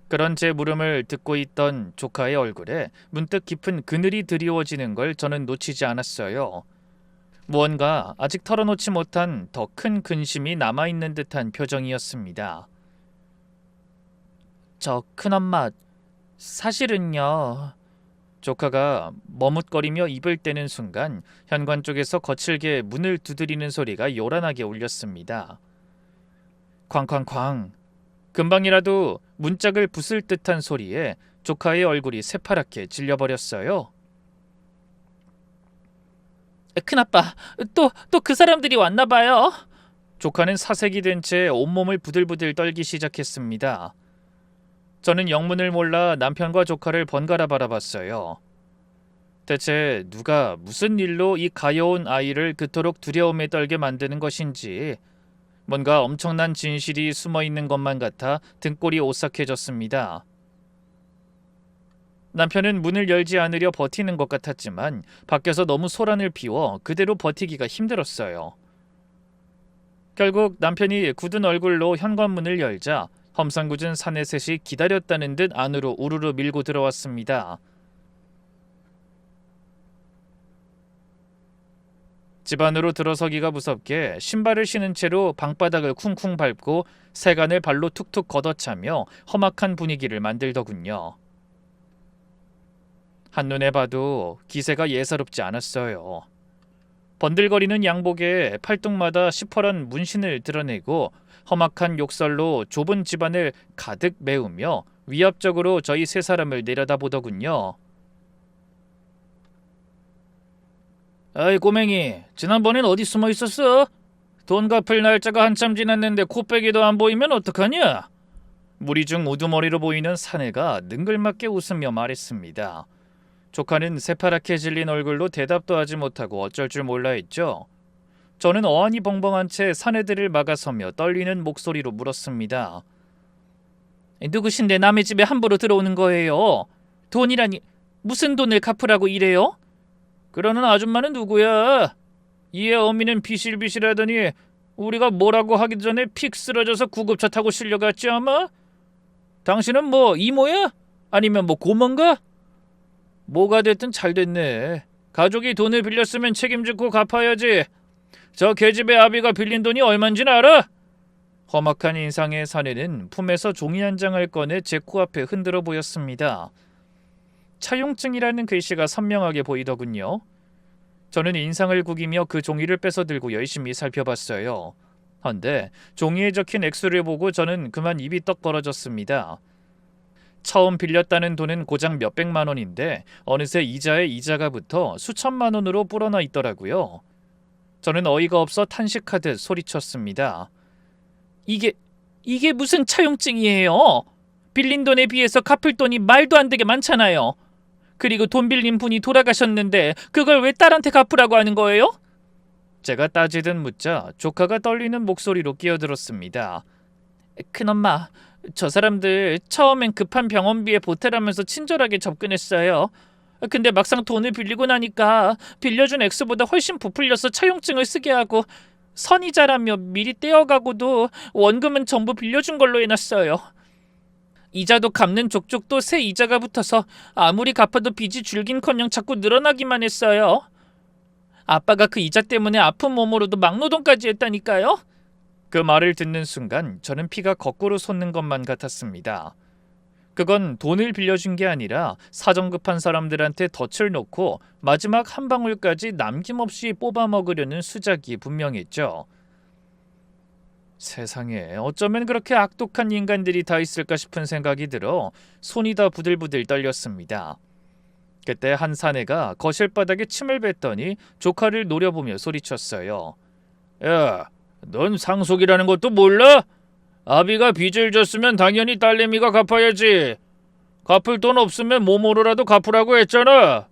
그런 제 물음을 듣고 있던 조카의 얼굴에 문득 깊은 그늘이 드리워지는 걸 저는 놓치지 않았어요. 무언가 아직 털어놓지 못한 더 큰 근심이 남아있는 듯한 표정이었습니다. 저 큰엄마, 사실은요. 조카가 머뭇거리며 입을 떼는 순간 현관 쪽에서 거칠게 문을 두드리는 소리가 요란하게 울렸습니다. 쾅쾅쾅. 금방이라도 문짝을 부술 듯한 소리에 조카의 얼굴이 새파랗게 질려버렸어요. 큰아빠, 또 그 사람들이 왔나 봐요. 조카는 사색이 된 채 온몸을 부들부들 떨기 시작했습니다. 저는 영문을 몰라 남편과 조카를 번갈아 바라봤어요. 대체 누가 무슨 일로 이 가여운 아이를 그토록 두려움에 떨게 만드는 것인지 뭔가 엄청난 진실이 숨어있는 것만 같아 등골이 오싹해졌습니다. 남편은 문을 열지 않으려 버티는 것 같았지만 밖에서 너무 소란을 피워 그대로 버티기가 힘들었어요. 결국 남편이 굳은 얼굴로 현관문을 열자 험상궂은 사내셋이 기다렸다는 듯 안으로 우르르 밀고 들어왔습니다. 집 안으로 들어서기가 무섭게 신발을 신은 채로 방바닥을 쿵쿵 밟고 세간을 발로 툭툭 걷어차며 험악한 분위기를 만들더군요. 한눈에 봐도 기세가 예사롭지 않았어요. 번들거리는 양복에 팔뚝마다 시퍼런 문신을 드러내고 험악한 욕설로 좁은 집안을 가득 메우며 위압적으로 저희 세 사람을 내려다보더군요. 아이 꼬맹이, 지난번엔 어디 숨어 있었어? 돈 갚을 날짜가 한참 지났는데 코빼기도 안 보이면 어떡하냐? 무리 중 우두머리로 보이는 사내가 능글맞게 웃으며 말했습니다. 조카는 새파랗게 질린 얼굴로 대답도 하지 못하고 어쩔 줄 몰라 했죠. 저는 어안이 벙벙한 채 사내들을 막아서며 떨리는 목소리로 물었습니다. 누구신데 남의 집에 함부로 들어오는 거예요? 돈이라니 무슨 돈을 갚으라고 이래요? 그러는 아줌마는 누구야? 이의 어미는 비실비실하더니 우리가 뭐라고 하기 전에 픽 쓰러져서 구급차 타고 실려갔지 아마? 당신은 뭐 이모야? 아니면 뭐 고모인가? 뭐가 됐든 잘 됐네. 가족이 돈을 빌렸으면 책임지고 갚아야지. 저 계집애 아비가 빌린 돈이 얼만지는 알아? 험악한 인상의 사내는 품에서 종이 한 장을 꺼내 제 코앞에 흔들어 보였습니다. 차용증이라는 글씨가 선명하게 보이더군요. 저는 인상을 구기며 그 종이를 뺏어 들고 열심히 살펴봤어요. 헌데 종이에 적힌 액수를 보고 저는 그만 입이 떡 벌어졌습니다. 처음 빌렸다는 돈은 고작 몇백만 원인데 어느새 이자에 이자가 붙어 수천만 원으로 불어나 있더라고요. 저는 어이가 없어 탄식하듯 소리쳤습니다. 이게 무슨 차용증이에요? 빌린 돈에 비해서 갚을 돈이 말도 안 되게 많잖아요. 그리고 돈 빌린 분이 돌아가셨는데 그걸 왜 딸한테 갚으라고 하는 거예요? 제가 따지듯 묻자 조카가 떨리는 목소리로 끼어들었습니다. 큰엄마, 저 사람들 처음엔 급한 병원비에 보태라면서 친절하게 접근했어요. 근데 막상 돈을 빌리고 나니까 빌려준 액수보다 훨씬 부풀려서 차용증을 쓰게 하고 선이자라며 미리 떼어가고도 원금은 전부 빌려준 걸로 해놨어요. 이자도 갚는 족족도 새 이자가 붙어서 아무리 갚아도 빚이 줄긴커녕 자꾸 늘어나기만 했어요. 아빠가 그 이자 때문에 아픈 몸으로도 막노동까지 했다니까요. 그 말을 듣는 순간 저는 피가 거꾸로 솟는 것만 같았습니다. 그건 돈을 빌려준 게 아니라 사정 급한 사람들한테 덫을 놓고 마지막 한 방울까지 남김없이 뽑아먹으려는 수작이 분명했죠. 세상에 어쩌면 그렇게 악독한 인간들이 다 있을까 싶은 생각이 들어 손이 다 부들부들 떨렸습니다. 그때 한 사내가 거실 바닥에 침을 뱉더니 조카를 노려보며 소리쳤어요. 야, 넌 상속이라는 것도 몰라? 아비가 빚을 졌으면 당연히 딸내미가 갚아야지. 갚을 돈 없으면 몸으로라도 갚으라고 했잖아.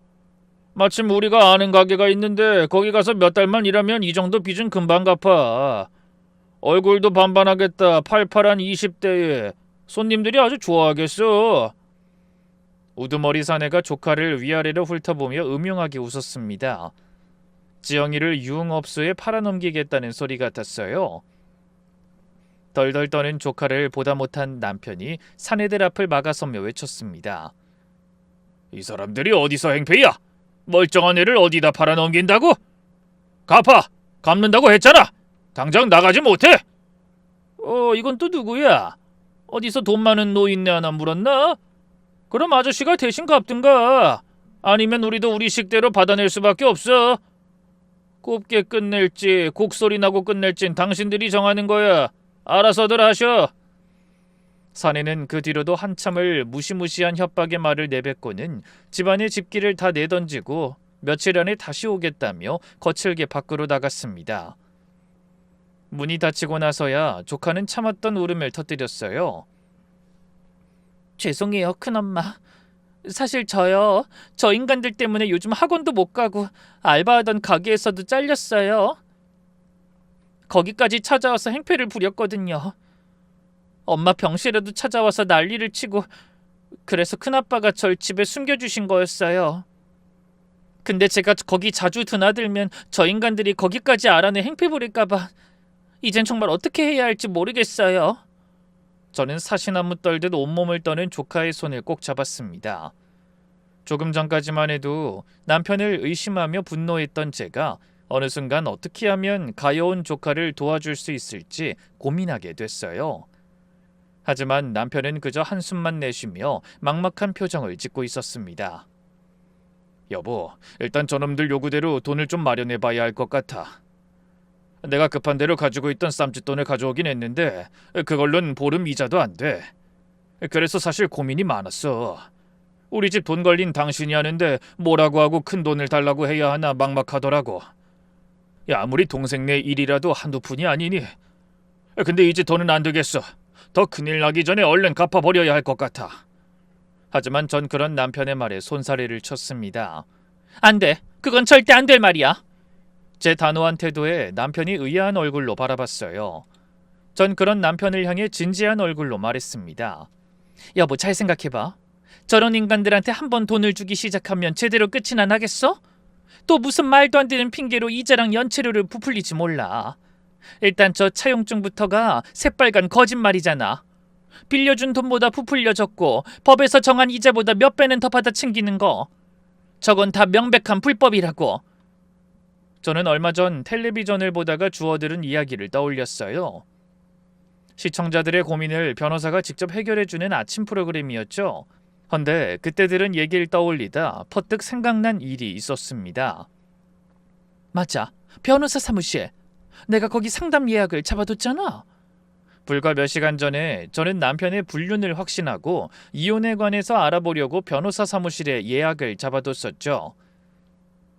마침 우리가 아는 가게가 있는데 거기 가서 몇 달만 일하면 이 정도 빚은 금방 갚아. 얼굴도 반반하겠다. 팔팔한 20대에 손님들이 아주 좋아하겠어. 우두머리 사내가 조카를 위아래로 훑어보며 음흉하게 웃었습니다. 지영이를 유흥업소에 팔아넘기겠다는 소리 같았어요. 덜덜 떠는 조카를 보다 못한 남편이 사내들 앞을 막아서며 외쳤습니다. 이 사람들이 어디서 행패야? 멀쩡한 애를 어디다 팔아넘긴다고? 갚아! 갚는다고 했잖아! 당장 나가지 못해! 이건 또 누구야? 어디서 돈 많은 노인네 하나 물었나? 그럼 아저씨가 대신 갚든가. 아니면 우리도 우리 식대로 받아낼 수밖에 없어. 곱게 끝낼지 곡소리 나고 끝낼진 당신들이 정하는 거야. 알아서들 하셔. 사내는 그 뒤로도 한참을 무시무시한 협박의 말을 내뱉고는 집안의 집기를 다 내던지고 며칠 안에 다시 오겠다며 거칠게 밖으로 나갔습니다. 문이 닫히고 나서야 조카는 참았던 울음을 터뜨렸어요. 죄송해요, 큰엄마. 사실 저 인간들 때문에 요즘 학원도 못 가고 알바하던 가게에서도 잘렸어요. 거기까지 찾아와서 행패를 부렸거든요. 엄마 병실에도 찾아와서 난리를 치고 그래서 큰아빠가 절 집에 숨겨주신 거였어요. 근데 제가 거기 자주 드나들면 저 인간들이 거기까지 알아내 행패 부릴까봐 이젠 정말 어떻게 해야 할지 모르겠어요. 저는 사시나무 떨듯 온몸을 떠는 조카의 손을 꼭 잡았습니다. 조금 전까지만 해도 남편을 의심하며 분노했던 제가 어느 순간 어떻게 하면 가여운 조카를 도와줄 수 있을지 고민하게 됐어요. 하지만 남편은 그저 한숨만 내쉬며 막막한 표정을 짓고 있었습니다. 여보, 일단 저놈들 요구대로 돈을 좀 마련해 봐야 할 것 같아. 내가 급한 대로 가지고 있던 쌈짓돈을 가져오긴 했는데 그걸로는 보름 이자도 안 돼. 그래서 사실 고민이 많았어. 우리 집 돈 걸린 당신이 하는데 뭐라고 하고 큰 돈을 달라고 해야 하나 막막하더라고. 야, 아무리 동생네 일이라도 한두 푼이 아니니. 근데 이제 더는 안 되겠어. 더 큰일 나기 전에 얼른 갚아버려야 할 것 같아. 하지만 전 그런 남편의 말에 손사래를 쳤습니다. 안 돼. 그건 절대 안 될 말이야. 제 단호한 태도에 남편이 의아한 얼굴로 바라봤어요. 전 그런 남편을 향해 진지한 얼굴로 말했습니다. 여보, 잘 생각해봐. 저런 인간들한테 한번 돈을 주기 시작하면 제대로 끝이나 나겠어? 또 무슨 말도 안 되는 핑계로 이자랑 연체료를 부풀리지 몰라. 일단 저 차용증부터가 새빨간 거짓말이잖아. 빌려준 돈보다 부풀려졌고 법에서 정한 이자보다 몇 배는 더 받아 챙기는 거. 저건 다 명백한 불법이라고. 저는 얼마 전 텔레비전을 보다가 주워들은 이야기를 떠올렸어요. 시청자들의 고민을 변호사가 직접 해결해주는 아침 프로그램이었죠. 헌데 그때 들은 얘기를 떠올리다 퍼뜩 생각난 일이 있었습니다. 맞아, 변호사 사무실. 내가 거기 상담 예약을 잡아뒀잖아. 불과 몇 시간 전에 저는 남편의 불륜을 확신하고 이혼에 관해서 알아보려고 변호사 사무실에 예약을 잡아뒀었죠.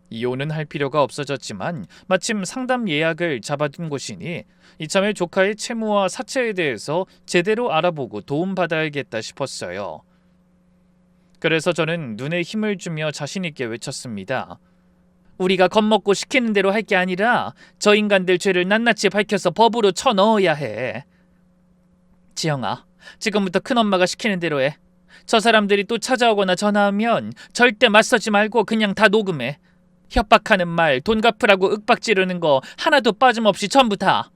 이혼은 할 필요가 없어졌지만 마침 상담 예약을 잡아둔 곳이니 이참에 조카의 채무와 사채에 대해서 제대로 알아보고 도움받아야겠다 싶었어요. 그래서 저는 눈에 힘을 주며 자신 있게 외쳤습니다. 우리가 겁먹고 시키는 대로 할 게 아니라 저 인간들 죄를 낱낱이 밝혀서 법으로 쳐넣어야 해. 지영아, 지금부터 큰엄마가 시키는 대로 해. 저 사람들이 또 찾아오거나 전화하면 절대 맞서지 말고 그냥 다 녹음해. 협박하는 말, 돈 갚으라고 윽박 지르는 거 하나도 빠짐없이 전부 다.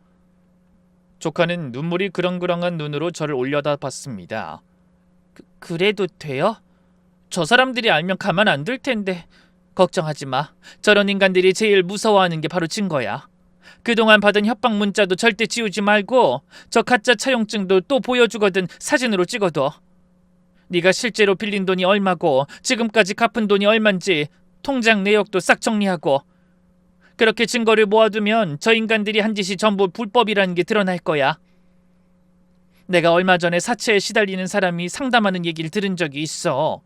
조카는 눈물이 그렁그렁한 눈으로 저를 올려다봤습니다. 그래도 돼요? 저 사람들이 알면 가만 안 둘 텐데. 걱정하지 마. 저런 인간들이 제일 무서워하는 게 바로 증거야. 그동안 받은 협박 문자도 절대 지우지 말고 저 가짜 차용증도 또 보여주거든 사진으로 찍어둬. 네가 실제로 빌린 돈이 얼마고 지금까지 갚은 돈이 얼만지 통장 내역도 싹 정리하고. 그렇게 증거를 모아두면 저 인간들이 한 짓이 전부 불법이라는 게 드러날 거야. 내가 얼마 전에 사채에 시달리는 사람이 상담하는 얘기를 들은 적이 있어.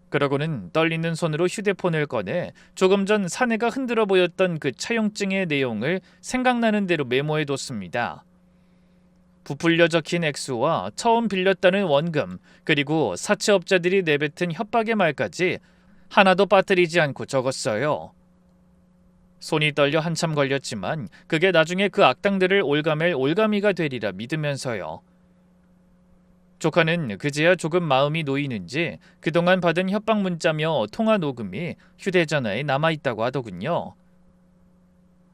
그러고는 떨리는 손으로 휴대폰을 꺼내 조금 전 사내가 흔들어 보였던 그 차용증의 내용을 생각나는 대로 메모해뒀습니다. 부풀려 적힌 액수와 처음 빌렸다는 원금, 그리고 사채업자들이 내뱉은 협박의 말까지 하나도 빠뜨리지 않고 적었어요. 손이 떨려 한참 걸렸지만 그게 나중에 그 악당들을 올가맬 올가미가 되리라 믿으면서요. 조카는 그제야 조금 마음이 놓이는지 그동안 받은 협박 문자며 통화 녹음이 휴대전화에 남아있다고 하더군요.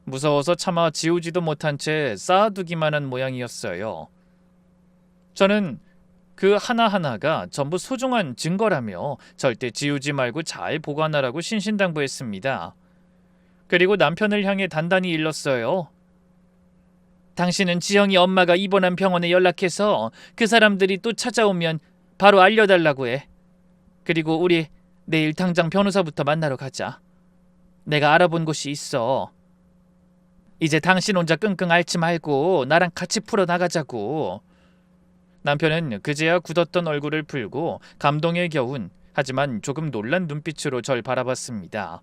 무서워서 차마 지우지도 못한 채 쌓아두기만 한 모양이었어요. 저는 그 하나하나가 전부 소중한 증거라며 절대 지우지 말고 잘 보관하라고 신신당부했습니다. 그리고 남편을 향해 단단히 일렀어요. 당신은 지영이 엄마가 입원한 병원에 연락해서 그 사람들이 또 찾아오면 바로 알려달라고 해. 그리고 우리 내일 당장 변호사부터 만나러 가자. 내가 알아본 곳이 있어. 이제 당신 혼자 끙끙 앓지 말고 나랑 같이 풀어나가자고. 남편은 그제야 굳었던 얼굴을 풀고 감동에 겨운 하지만 조금 놀란 눈빛으로 절 바라봤습니다.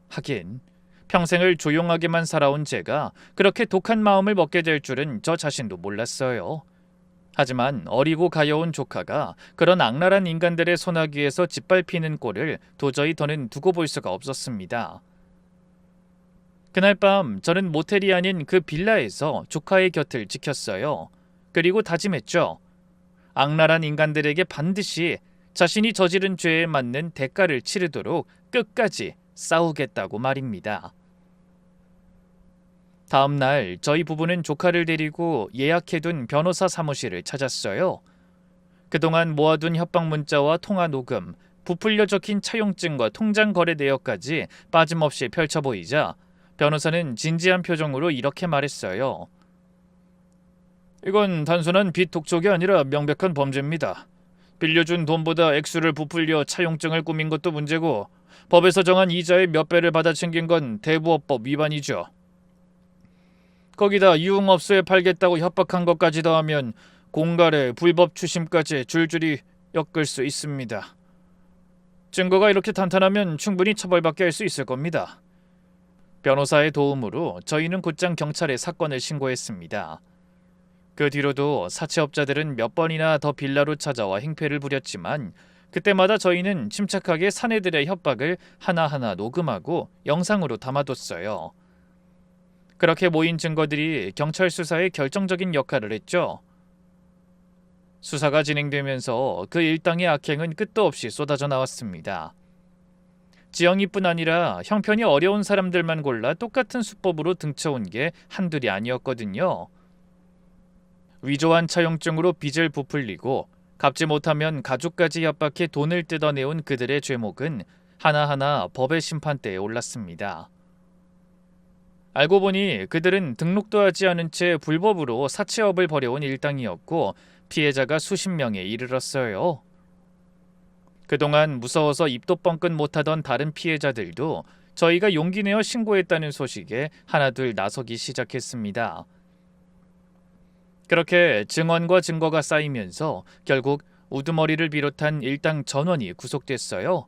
하긴 평생을 조용하게만 살아온 제가 그렇게 독한 마음을 먹게 될 줄은 저 자신도 몰랐어요. 하지만 어리고 가여운 조카가 그런 악랄한 인간들의 소나기에서 짓밟히는 꼴을 도저히 더는 두고 볼 수가 없었습니다. 그날 밤 저는 모텔이 아닌 그 빌라에서 조카의 곁을 지켰어요. 그리고 다짐했죠. 악랄한 인간들에게 반드시 자신이 저지른 죄에 맞는 대가를 치르도록 끝까지 싸우겠다고 말입니다. 다음 날 저희 부부는 조카를 데리고 예약해둔 변호사 사무실을 찾았어요. 그동안 모아둔 협박 문자와 통화 녹음, 부풀려 적힌 차용증과 통장 거래 내역까지 빠짐없이 펼쳐 보이자 변호사는 진지한 표정으로 이렇게 말했어요. 이건 단순한 빚 독촉이 아니라 명백한 범죄입니다. 빌려준 돈보다 액수를 부풀려 차용증을 꾸민 것도 문제고 법에서 정한 이자의 몇 배를 받아 챙긴 건 대부업법 위반이죠. 거기다 유흥업소에 팔겠다고 협박한 것까지 더하면 공갈에 불법 추심까지 줄줄이 엮을 수 있습니다. 증거가 이렇게 탄탄하면 충분히 처벌받게 할 수 있을 겁니다. 변호사의 도움으로 저희는 곧장 경찰에 사건을 신고했습니다. 그 뒤로도 사채업자들은 몇 번이나 더 빌라로 찾아와 행패를 부렸지만 그때마다 저희는 침착하게 사내들의 협박을 하나하나 녹음하고 영상으로 담아뒀어요. 그렇게 모인 증거들이 경찰 수사에 결정적인 역할을 했죠. 수사가 진행되면서 그 일당의 악행은 끝도 없이 쏟아져 나왔습니다. 지영이뿐 아니라 형편이 어려운 사람들만 골라 똑같은 수법으로 등쳐온 게 한둘이 아니었거든요. 위조한 차용증으로 빚을 부풀리고 갚지 못하면 가족까지 협박해 돈을 뜯어내온 그들의 죄목은 하나하나 법의 심판대에 올랐습니다. 알고 보니 그들은 등록도 하지 않은 채 불법으로 사채업을 벌여온 일당이었고 피해자가 수십 명에 이르렀어요. 그동안 무서워서 입도 뻥끗 못하던 다른 피해자들도 저희가 용기 내어 신고했다는 소식에 하나둘 나서기 시작했습니다. 그렇게 증언과 증거가 쌓이면서 결국 우두머리를 비롯한 일당 전원이 구속됐어요.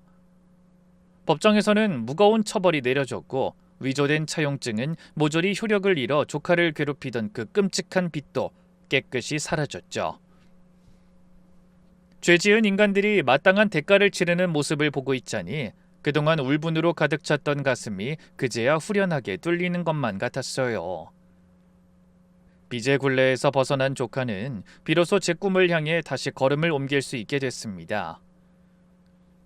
법정에서는 무거운 처벌이 내려졌고 위조된 차용증은 모조리 효력을 잃어 조카를 괴롭히던 그 끔찍한 빚도 깨끗이 사라졌죠. 죄지은 인간들이 마땅한 대가를 치르는 모습을 보고 있자니 그동안 울분으로 가득 찼던 가슴이 그제야 후련하게 뚫리는 것만 같았어요. 빚의 굴레에서 벗어난 조카는 비로소 제 꿈을 향해 다시 걸음을 옮길 수 있게 됐습니다.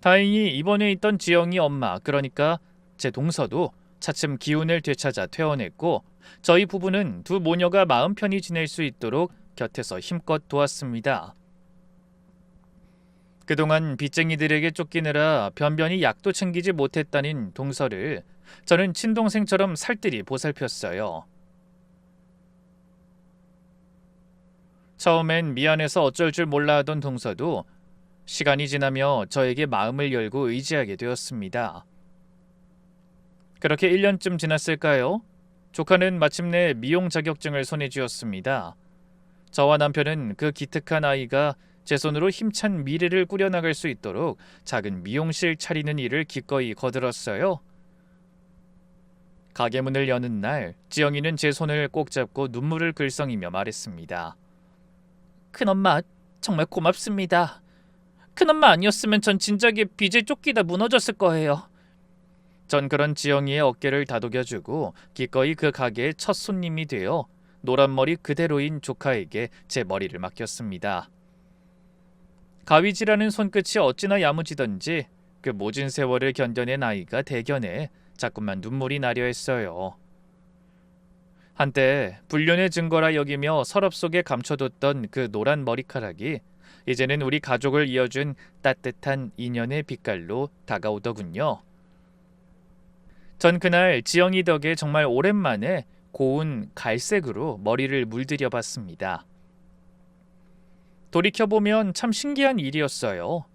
다행히 입원해 있던 지영이 엄마, 그러니까 제 동서도 차츰 기운을 되찾아 퇴원했고 저희 부부는 두 모녀가 마음 편히 지낼 수 있도록 곁에서 힘껏 도왔습니다. 그동안 빚쟁이들에게 쫓기느라 변변히 약도 챙기지 못했다는 동서를 저는 친동생처럼 살뜰히 보살폈어요. 처음엔 미안해서 어쩔 줄 몰라 하던 동서도 시간이 지나며 저에게 마음을 열고 의지하게 되었습니다. 그렇게 1년쯤 지났을까요? 조카는 마침내 미용 자격증을 손에 쥐었습니다. 저와 남편은 그 기특한 아이가 제 손으로 힘찬 미래를 꾸려나갈 수 있도록 작은 미용실 차리는 일을 기꺼이 거들었어요. 가게 문을 여는 날 지영이는 제 손을 꼭 잡고 눈물을 글썽이며 말했습니다. 큰엄마, 정말 고맙습니다. 큰엄마 아니었으면 전 진작에 빚에 쫓기다 무너졌을 거예요. 전 그런 지영이의 어깨를 다독여주고 기꺼이 그 가게의 첫 손님이 되어 노란 머리 그대로인 조카에게 제 머리를 맡겼습니다. 가위질하는 손끝이 어찌나 야무지던지 그 모진 세월을 견뎌낸 아이가 대견해 자꾸만 눈물이 나려 했어요. 한때 불륜의 증거라 여기며 서랍 속에 감춰뒀던 그 노란 머리카락이 이제는 우리 가족을 이어준 따뜻한 인연의 빛깔로 다가오더군요. 전 그날 지영이 덕에 정말 오랜만에 고운 갈색으로 머리를 물들여 봤습니다. 돌이켜보면 참 신기한 일이었어요.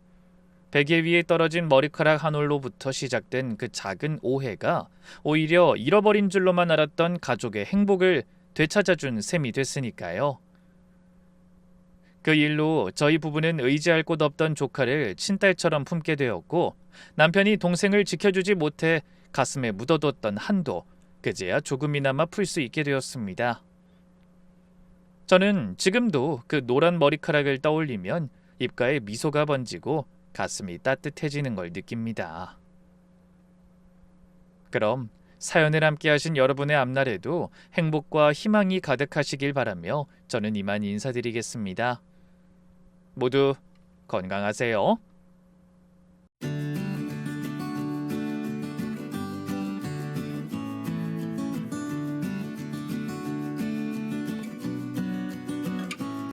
베개 위에 떨어진 머리카락 한 올로부터 시작된 그 작은 오해가 오히려 잃어버린 줄로만 알았던 가족의 행복을 되찾아준 셈이 됐으니까요. 그 일로 저희 부부는 의지할 곳 없던 조카를 친딸처럼 품게 되었고 남편이 동생을 지켜주지 못해 가슴에 묻어뒀던 한도 그제야 조금이나마 풀 수 있게 되었습니다. 저는 지금도 그 노란 머리카락을 떠올리면 입가에 미소가 번지고 가슴이 따뜻해지는 걸 느낍니다. 그럼 사연을 함께 하신 여러분의 앞날에도 행복과 희망이 가득하시길 바라며 저는 이만 인사드리겠습니다. 모두 건강하세요.